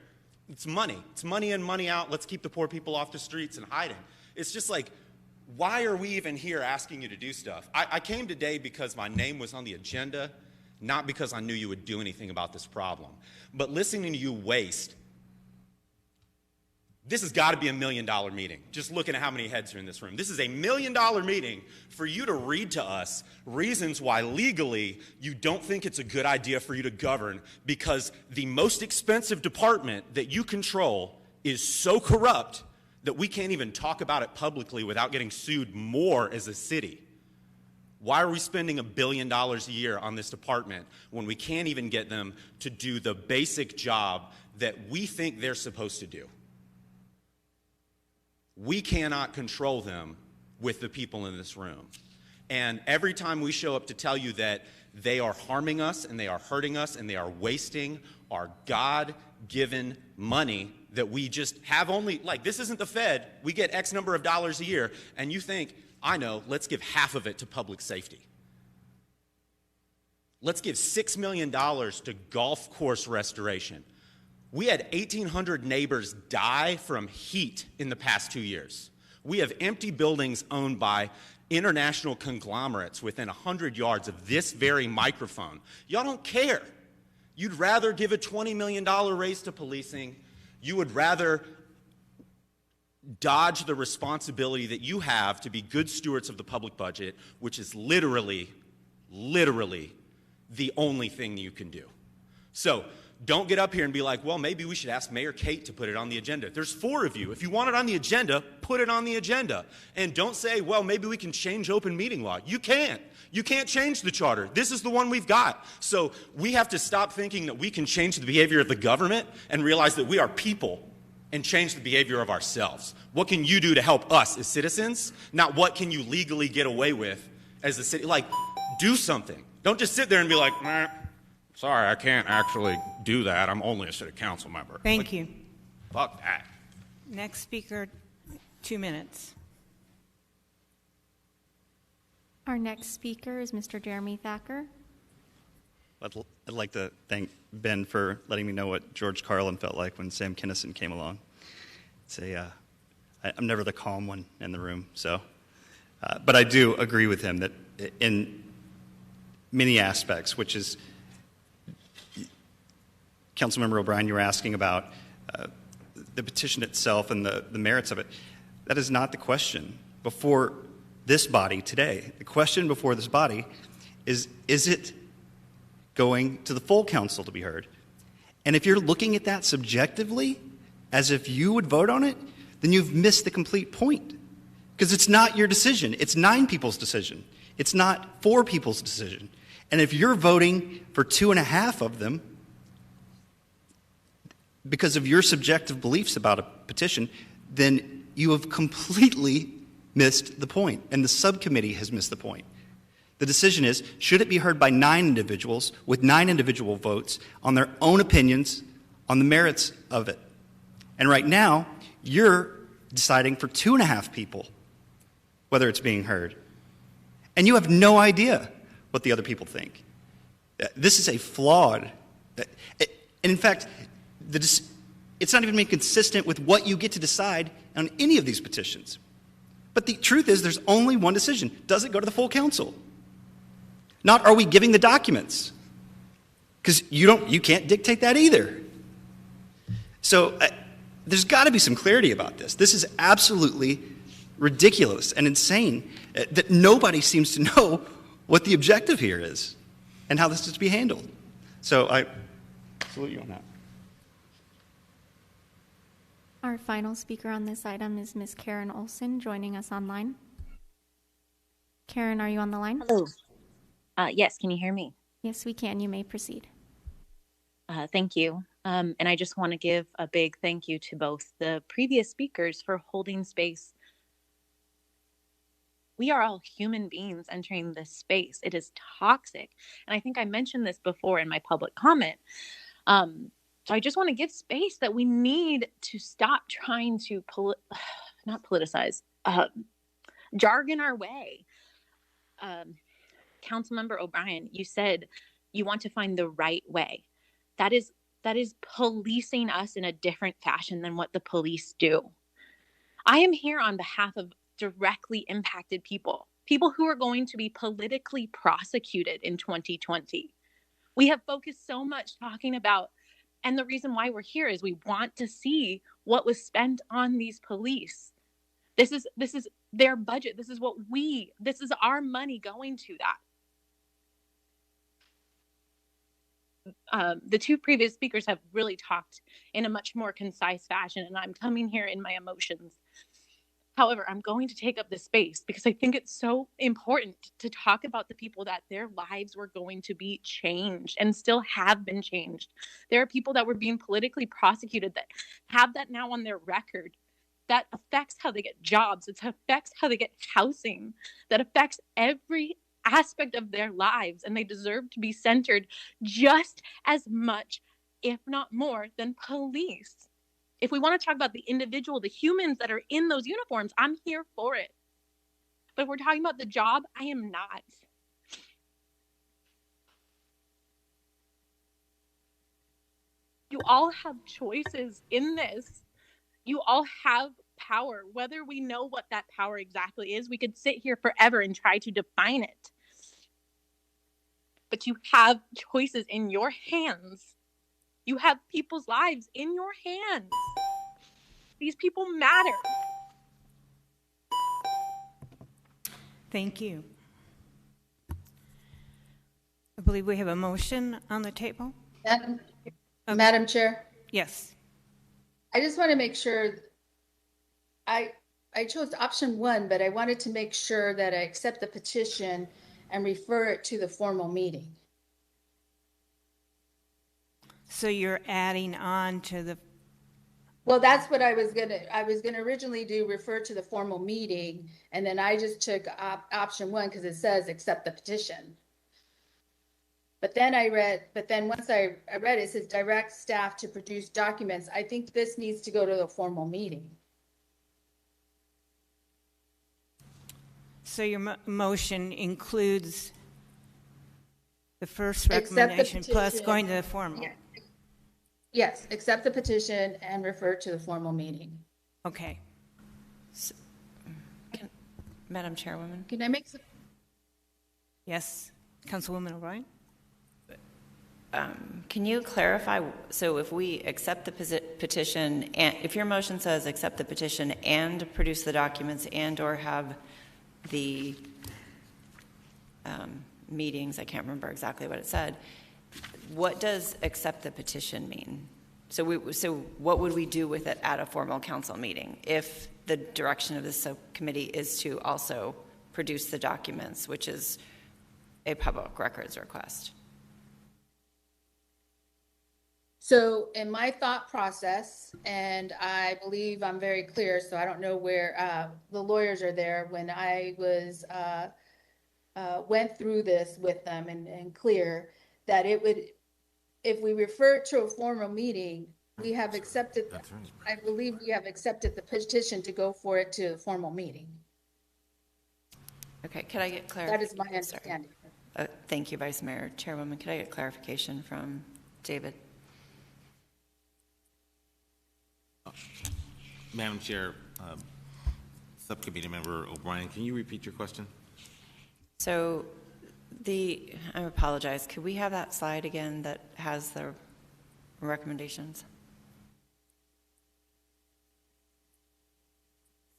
It's money. It's money in, money out. Let's keep the poor people off the streets and hiding. It's just like, why are we even here asking you to do stuff? I came today because my name was on the agenda, not because I knew you would do anything about this problem. But listening to you waste, this has got to be $1 million meeting. Just looking at how many heads are in this room. This is $1 million meeting for you to read to us reasons why legally you don't think it's a good idea for you to govern, because the most expensive department that you control is so corrupt that we can't even talk about it publicly without getting sued more as a city. Why are we spending $1 billion a year on this department when we can't even get them to do the basic job that we think they're supposed to do? We cannot control them with the people in this room. And every time we show up to tell you that they are harming us and they are hurting us and they are wasting our God-given money that we just have only, like, this isn't the Fed. We get X number of dollars a year, and you think, I know, let's give half of it to public safety. Let's give $6 million to golf course restoration. We had 1,800 neighbors die from heat in the past 2 years. We have empty buildings owned by international conglomerates within 100 yards of this very microphone. Y'all don't care. You'd rather give a $20 million raise to policing. You would rather dodge the responsibility that you have to be good stewards of the public budget, which is literally the only thing you can do. So, Don't get up here and be like, well, maybe we should ask Mayor Kate to put it on the agenda. There's 4 of you. If you want it on the agenda, put it on the agenda. And don't say, well, maybe we can change open meeting law. You can't. You can't change the charter. This is the one we've got. So we have to stop thinking that we can change the behavior of the government and realize that we are people and change the behavior of ourselves. What can you do to help us as citizens? Not what can you legally get away with as a city. Like, do something. Don't just sit there and be like, nah, sorry, I can't actually do that. I'm only a city council member. Thank you. Fuck that. Next speaker, 2 minutes. Our next speaker is Mr. Jeremy Thacker. I'd like to thank Ben for letting me know what George Carlin felt like when Sam Kinison came along. I'm never the calm one in the room, so. But I do agree with him that in many aspects, which is, Councilmember O'Brien, you were asking about the petition itself and the merits of it. That is not the question before this body today. The question before this body is it going to the full council to be heard? And if you're looking at that subjectively, as if you would vote on it, then you've missed the complete point. Because it's not your decision. It's 9 people's decision. It's not 4 people's decision. And if you're voting for 2.5 of them because of your subjective beliefs about a petition, then you have completely missed the point, and the subcommittee has missed the point. The decision is, should it be heard by 9 individuals with 9 individual votes on their own opinions on the merits of it? And right now, you're deciding for 2.5 people whether it's being heard. And you have no idea what the other people think. This is a flawed, and in fact, it's not even being consistent with what you get to decide on any of these petitions. But the truth is there's only one decision. Does it go to the full council? Not are we giving the documents? Because you can't dictate that either. So there's got to be some clarity about this. This is absolutely ridiculous and insane that nobody seems to know what the objective here is and how this is to be handled. So I salute you on that. Our final speaker on this item is Ms. Karen Olsen, joining us online. Karen, are you on the line? Hello. Yes, can you hear me? Yes, we can. You may proceed. Thank you. And I just want to give a big thank you to both the previous speakers for holding space. We are all human beings entering this space. It is toxic. And I think I mentioned this before in my public comment. So I just want to give space that we need to stop trying to not politicize, jargon our way. Councilmember O'Brien, you said you want to find the right way. That is policing us in a different fashion than what the police do. I am here on behalf of directly impacted people who are going to be politically prosecuted in 2020. We have focused so much talking about, and the reason why we're here is we want to see what was spent on these police. This is their budget. This is our money going to that. The 2 previous speakers have really talked in a much more concise fashion, and I'm coming here in my emotions. However, I'm going to take up this space because I think it's so important to talk about the people that their lives were going to be changed and still have been changed. There are people that were being politically prosecuted that have that now on their record. That affects how they get jobs. It affects how they get housing. That affects every aspect of their lives, and they deserve to be centered just as much, if not more, than police. If we want to talk about the individual, the humans that are in those uniforms, I'm here for it. But if we're talking about the job, I am not. You all have choices in this. You all have power, whether we know what that power exactly is. We could sit here forever and try to define it. But you have choices in your hands. You have people's lives in your hands. These people matter. Thank you. I believe we have a motion on the table. Madam Chair, Yes. I just want to make sure, I chose option 1, but I wanted to make sure that I accept the petition and refer it to the formal meeting. So you're adding on to the, Well, that's what I was gonna originally do, refer to the formal meeting, and then I just took option 1 because it says accept the petition. But then once I read it, it says direct staff to produce documents. I think this needs to go to the formal meeting. so your motion includes the first Accept the recommendation plus petition. going to the formal. Yeah. Yes, accept the petition and refer to the formal meeting. Okay. Madam Chairwoman? Can I make some? Yes, Councilwoman O'Brien? Can you clarify, so if we accept the petition, and if your motion says accept the petition and produce the documents and or have the meetings, I can't remember exactly what it said, what does accept the petition mean? So what would we do with it at a formal council meeting if the direction of the subcommittee is to also produce the documents, which is a public records request? So in my thought process, and I believe I'm very clear, so I don't know where the lawyers are there, when I was went through this with them and clear that it would, if we refer to a formal meeting, we have accepted, I believe we have accepted the petition to go for it to a formal meeting. Okay, could I get clarification? That is my understanding. Thank you, Vice Mayor. Chairwoman, could I get clarification from David? Madam Chair, Subcommittee Member O'Brien, can you repeat your question? So I apologize, could we have that slide again that has the recommendations?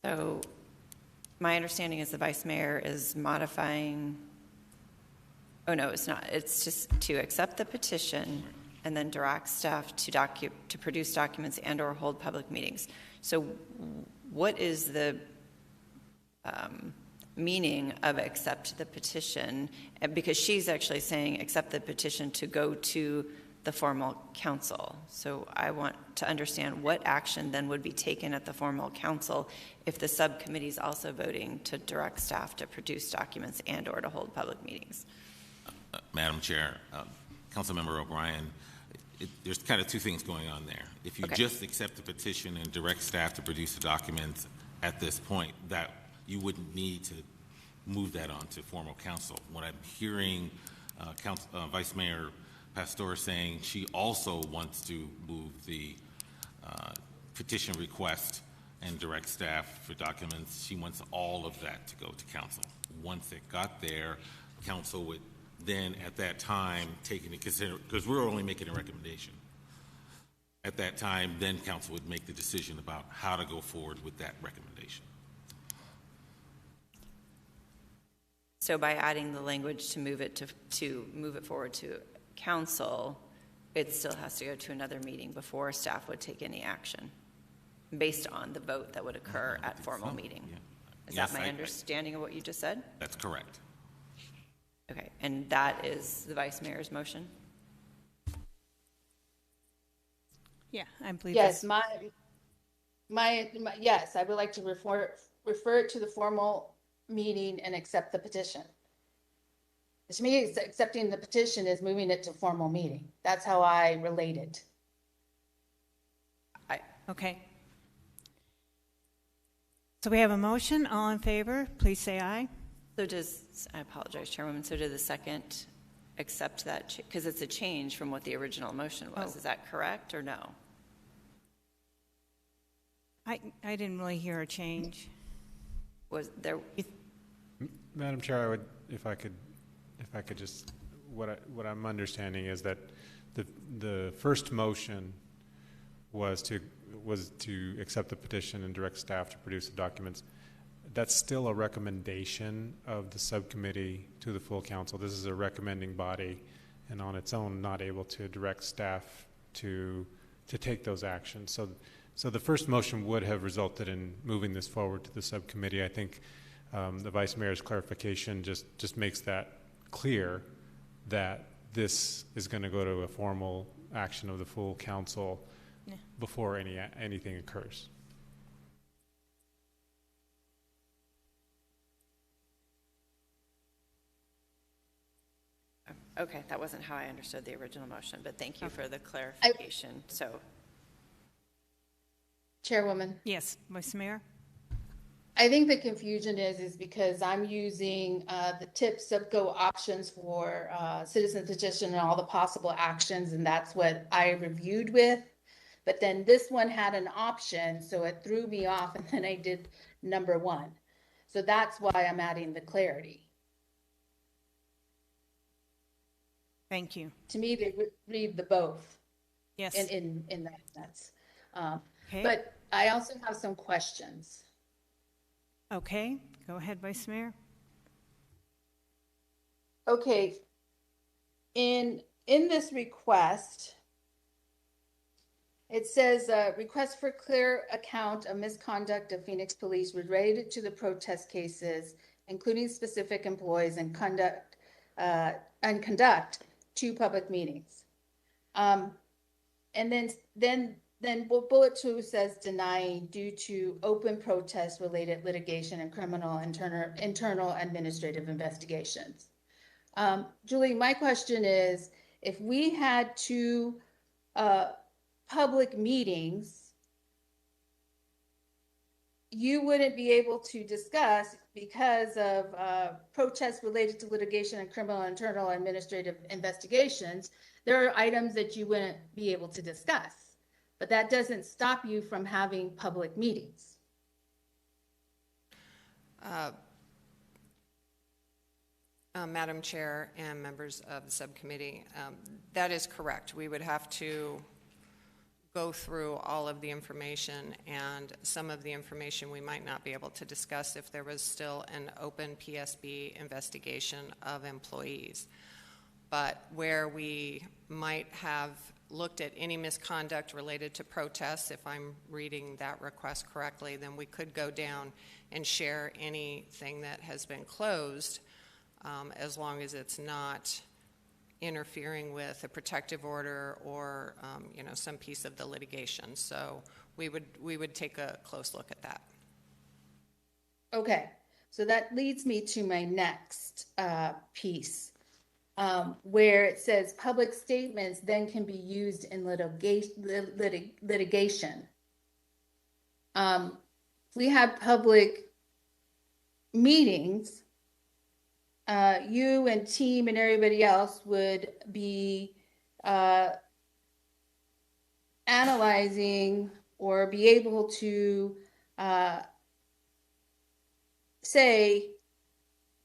So my understanding is the Vice Mayor is modifying, oh no, it's not, it's just to accept the petition and then direct staff to produce documents and or hold public meetings. So what is the meaning of accept the petition? Because she's actually saying accept the petition to go to the formal council. So I want to understand what action then would be taken at the formal council if the subcommittee is also voting to direct staff to produce documents and or to hold public meetings. Madam Chair, Councilmember O'Brien, there's kind of two things going on there. If you just accept the petition and direct staff to produce the documents at this point, that you wouldn't need to move that on to formal council. What I'm hearing Vice Mayor Pastor saying, she also wants to move the petition request and direct staff for documents. She wants all of that to go to council. Once it got there, council would then at that time take into consideration, because we're only making a recommendation. At that time, then council would make the decision about how to go forward with that recommendation. So by adding the language to move it forward to council, it still has to go to another meeting before staff would take any action based on the vote that would occur at formal meeting. Yeah. Is that my understanding of what you just said? That's correct. Okay, and that is the Vice Mayor's motion? Yeah, I believe yes. Yes, I would like to refer it to the formal meeting and accept the petition. To me, accepting the petition is moving it to formal meeting. That's how I relate it. Okay. So we have a motion. All in favor, please say aye. So I apologize, Chairwoman, so did the second accept that, because it's a change from what the original motion was. Is that correct or no? I didn't really hear a change. Was there? Madam Chair, I would, if I could just, what I'm understanding is that the first motion was to accept the petition and direct staff to produce the documents. That's still a recommendation of the subcommittee to the full council. This is a recommending body, and on its own, not able to direct staff to take those actions. So the first motion would have resulted in moving this forward to the subcommittee. I think the Vice Mayor's clarification just makes that clear that this is going to go to a formal action of the full council before anything occurs. Okay, that wasn't how I understood the original motion, but thank you for the clarification. Chairwoman. Yes, Vice Mayor. I think the confusion is because I'm using the tip subco options for citizen petition and all the possible actions, and that's what I reviewed with. But then this one had an option, so it threw me off, and then I did number 1. So that's why I'm adding the clarity. Thank you. To me, they read the both. Yes. In that sense. Okay. But I also have some questions. Okay, go ahead, Vice Mayor. Okay, in this request, it says request for clear account of misconduct of Phoenix Police related to the protest cases, including specific employees, and conduct 2 public meetings. And then bullet 2 says denying due to open protest related litigation and criminal internal administrative investigations. Julie, my question is, if we had 2 public meetings, you wouldn't be able to discuss because of protests related to litigation and criminal internal administrative investigations. There are items that you wouldn't be able to discuss, but that doesn't stop you from having public meetings. Madam Chair and members of the subcommittee, that is correct. We would have to go through all of the information, and some of the information we might not be able to discuss if there was still an open PSB investigation of employees. But where we might have looked at any misconduct related to protests, if I'm reading that request correctly, then we could go down and share anything that has been closed, as long as it's not interfering with a protective order or some piece of the litigation. So we would take a close look at that. Okay, so that leads me to my next piece, where it says public statements then can be used in litigation. We had public meetings. You and team and everybody else would be analyzing or be able to say,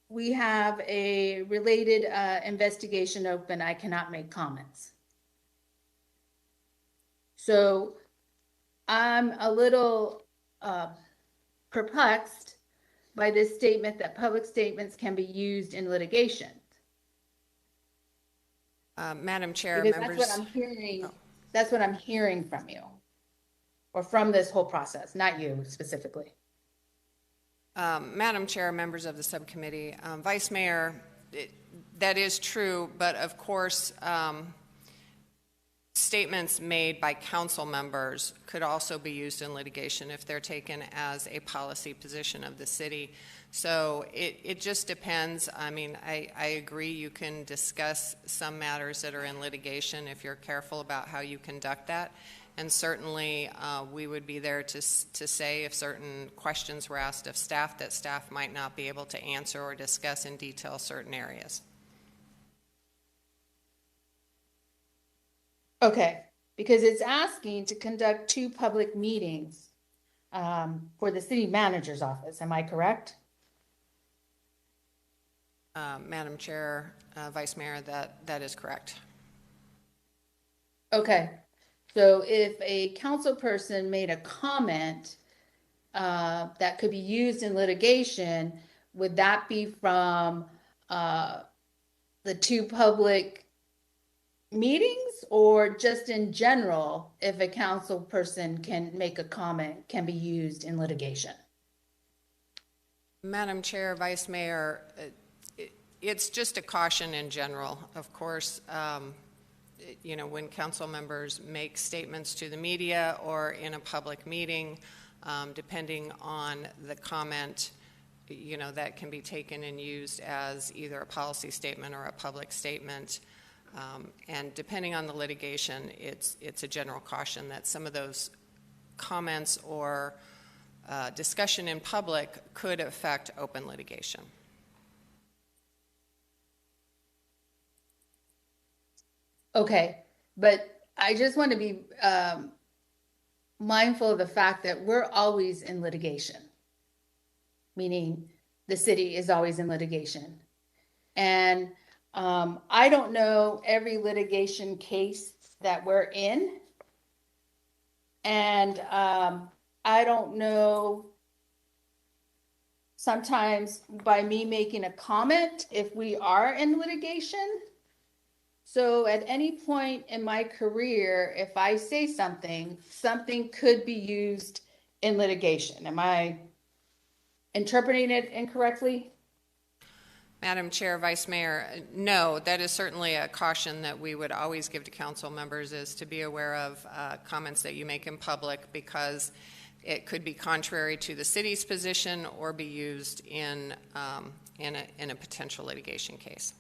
we have a related investigation open, I cannot make comments. So I'm a little perplexed by this statement that public statements can be used in litigation. Madam Chair, because members. That's what I'm hearing. Oh. That's what I'm hearing from you, or from this whole process, not you specifically. Madam Chair, members of the subcommittee, Vice Mayor, that is true, but of course, statements made by council members could also be used in litigation if they're taken as a policy position of the city. So it just depends. I mean, I agree you can discuss some matters that are in litigation if you're careful about how you conduct that. And certainly we would be there to say if certain questions were asked of staff that staff might not be able to answer or discuss in detail certain areas. Okay, because it's asking to conduct 2 public meetings for the city manager's office. Am I correct? Madam Chair, Vice Mayor, that is correct. Okay, so if a council person made a comment that could be used in litigation, would that be from the 2 public meetings, or just in general, if a council person can make a comment, can be used in litigation? Madam Chair, Vice Mayor, it's just a caution in general. Of course, you know, when council members make statements to the media or in a public meeting, depending on the comment, you know, that can be taken and used as either a policy statement or a public statement. And depending on the litigation, it's a general caution that some of those comments or discussion in public could affect open litigation. Okay, but I just want to be mindful of the fact that we're always in litigation, meaning the city is always in litigation. And I don't know every litigation case that we're in. And I don't know sometimes by me making a comment if we are in litigation. So at any point in my career, if I say something, something could be used in litigation. Am I interpreting it incorrectly? Madam Chair, Vice Mayor, no, that is certainly a caution that we would always give to council members, is to be aware of comments that you make in public, because it could be contrary to the city's position or be used in a potential litigation case.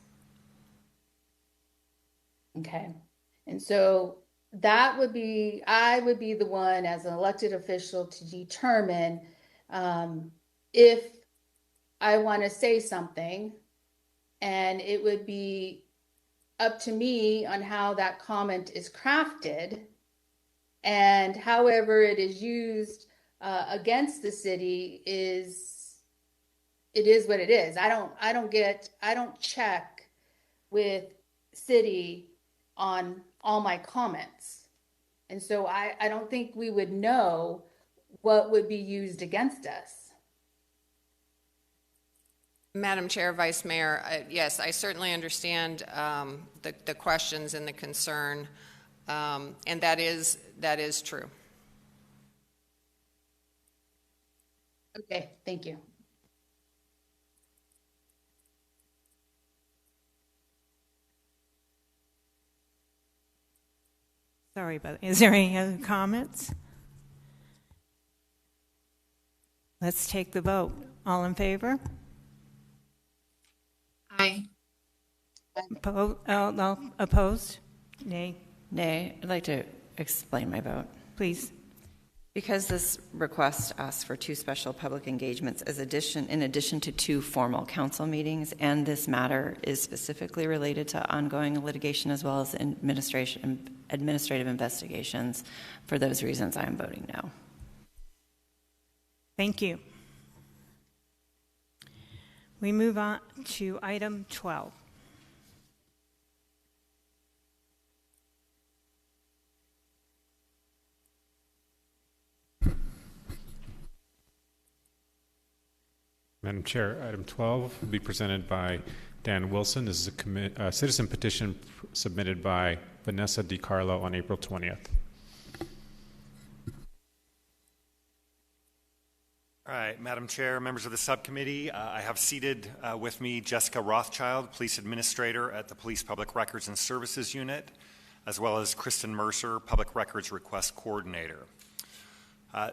Okay. And so that would be, I would be the one as an elected official to determine if I want to say something, and it would be up to me on how that comment is crafted, and however it is used against the city is what it is. I don't check with city on all my comments. And so I don't think we would know what would be used against us. Madam Chair, Vice Mayor, yes, I certainly understand the questions and the concern, and that is true. Okay, thank you. Sorry about that. Is there any other comments? Let's take the vote. All in favor? Aye. Opposed? Nay. Nay. I'd like to explain my vote. Please. Because this request asks for 2 special public engagements in addition to 2 formal council meetings, and this matter is specifically related to ongoing litigation as well as administrative investigations. For those reasons, I am voting no. Thank you. We move on to item 12. Madam Chair, item 12 will be presented by Dan Wilson. This is a citizen petition submitted by Vanessa DiCarlo on April 20th. All right, Madam Chair, members of the subcommittee, I have seated with me Jessica Rothschild, Police Administrator at the Police Public Records and Services Unit, as well as Kristen Mercer, Public Records Request Coordinator.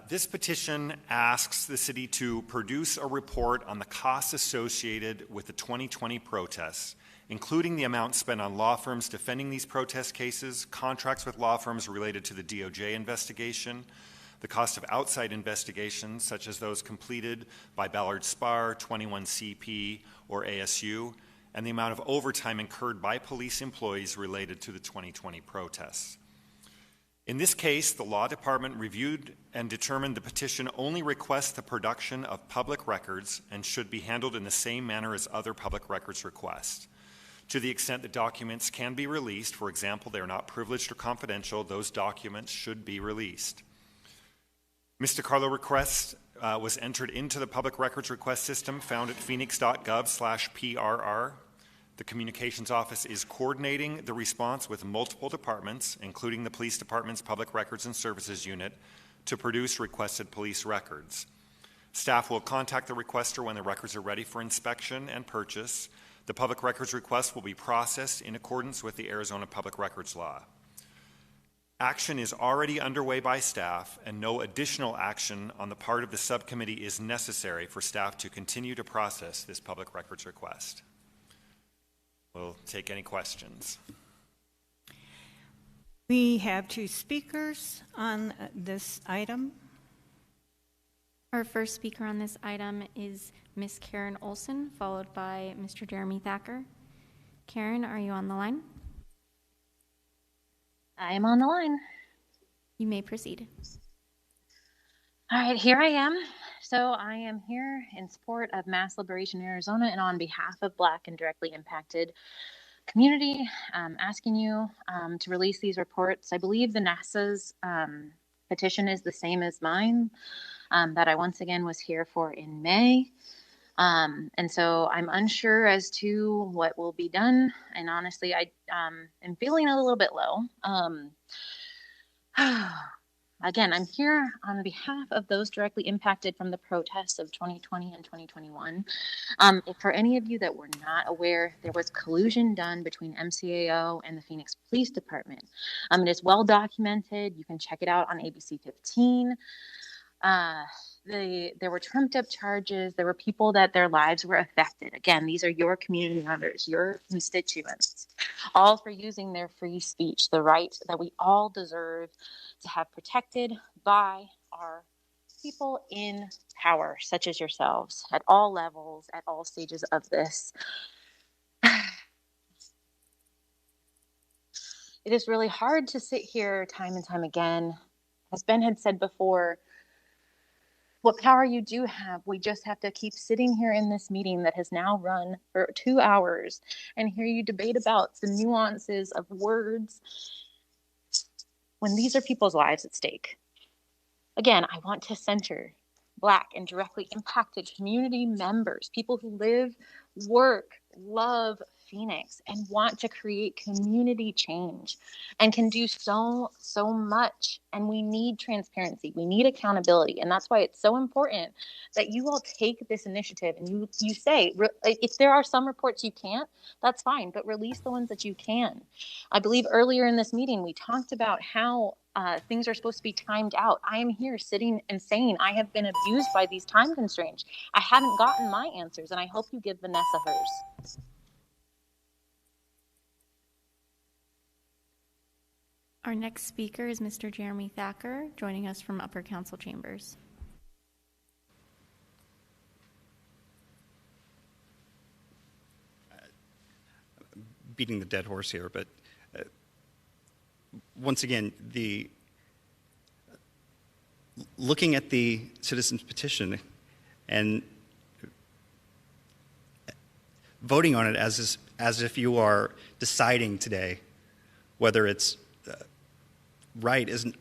This petition asks the city to produce a report on the costs associated with the 2020 protests, including the amount spent on law firms defending these protest cases, contracts with law firms related to the DOJ investigation, the cost of outside investigations, such as those completed by Ballard Spahr, 21CP, or ASU, and the amount of overtime incurred by police employees related to the 2020 protests. In this case, the Law Department reviewed and determined the petition only requests the production of public records and should be handled in the same manner as other public records requests. To the extent that documents can be released, for example, they are not privileged or confidential, those documents should be released. Ms. DiCarlo request was entered into the public records request system found at Phoenix.gov/PRR. The Communications Office is coordinating the response with multiple departments, including the Police Department's Public Records and Services Unit, to produce requested police records. Staff will contact the requester when the records are ready for inspection and purchase. The public records request will be processed in accordance with the Arizona Public Records Law. Action is already underway by staff, and no additional action on the part of the subcommittee is necessary for staff to continue to process this public records request. We'll take any questions. We have 2 speakers on this item. Our first speaker on this item is Ms. Karen Olsen, followed by Mr. Jeremy Thacker. Karen, are you on the line? I am on the line. You may proceed. All right, here I am. So I am here in support of Mass Liberation Arizona and on behalf of Black and directly impacted community, asking you to release these reports. I believe the NASA's petition is the same as mine that I once again was here for in May. And so I'm unsure as to what will be done. And honestly, I am feeling a little bit low. Again, I'm here on behalf of those directly impacted from the protests of 2020 and 2021. For any of you that were not aware, there was collusion done between MCAO and the Phoenix Police Department. It is well documented. You can check it out on ABC 15. There were trumped up charges. There were people that their lives were affected. Again, these are your community members, your constituents, all for using their free speech, the right that we all deserve to have protected by our people in power, such as yourselves, at all levels, at all stages of this. It is really hard to sit here time and time again. As Ben had said before, what power you do have, we just have to keep sitting here in this meeting that has now run for 2 hours and hear you debate about the nuances of words when these are people's lives at stake. Again, I want to center Black and directly impacted community members, people who live, work, love Phoenix and want to create community change and can do so much. And we need transparency. We need accountability. And that's why it's so important that you all take this initiative and you say, if there are some reports you can't, that's fine, but release the ones that you can. I believe earlier in this meeting, we talked about how things are supposed to be timed out. I am here sitting and saying I have been abused by these time constraints. I haven't gotten my answers, and I hope you give Vanessa hers. Our next speaker is Mr. Jeremy Thacker, joining us from Upper Council Chambers. Beating the dead horse here, but once again, looking at the citizens' petition and voting on it as if you are deciding today whether it's right isn't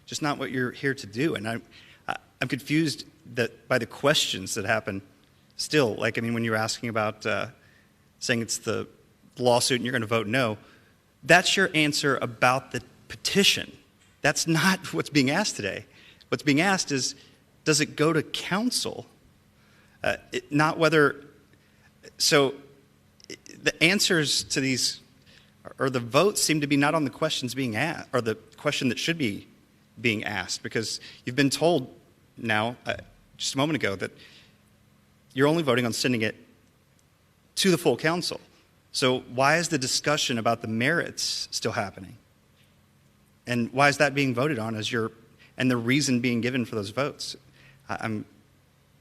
just not what you're here to do. And I'm confused by the questions that happen still. Like, I mean, when you're asking about saying it's the lawsuit and you're going to vote no, that's your answer about the petition. That's not what's being asked today. What's being asked is, does it go to council? Not whether. So the answers to these, or the votes seem to be not on the questions being asked, or the question that should be being asked, because you've been told now, just a moment ago, that you're only voting on sending it to the full council. So why is the discussion about the merits still happening? And why is that being voted on and the reason being given for those votes? I'm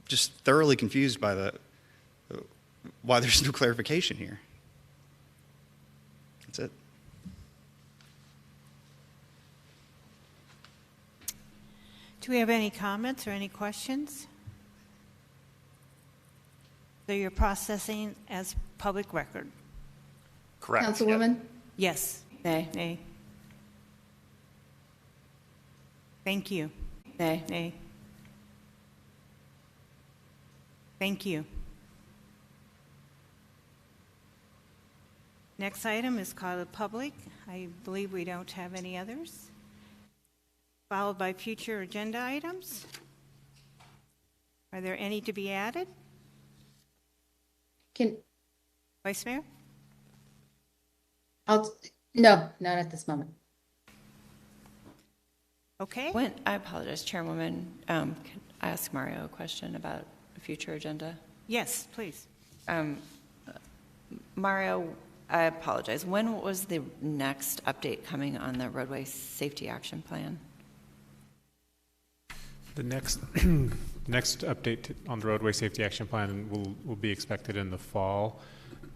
just thoroughly confused by why there's no clarification here. That's it. Do we have any comments or any questions? So you're processing as public record? Correct. Councilwoman? Yes. Nay. Nay. Thank you. Nay. Nay. Thank you. Next item is called the public. I believe we don't have any others. Followed by future agenda items. Are there any to be added? Vice Mayor? No, not at this moment. Okay. I apologize, Chairwoman. Can I ask Mario a question about a future agenda? Yes, please. Mario, I apologize. When was the next update coming on the roadway safety action plan? The next update on the roadway safety action plan will be expected in the fall,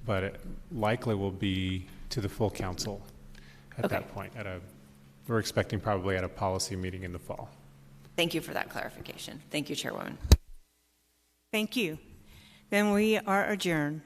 but it likely will be to the full council at that point. We're expecting probably at a policy meeting in the fall. Thank you for that clarification. Thank you, Chairwoman. Thank you. Then we are adjourned.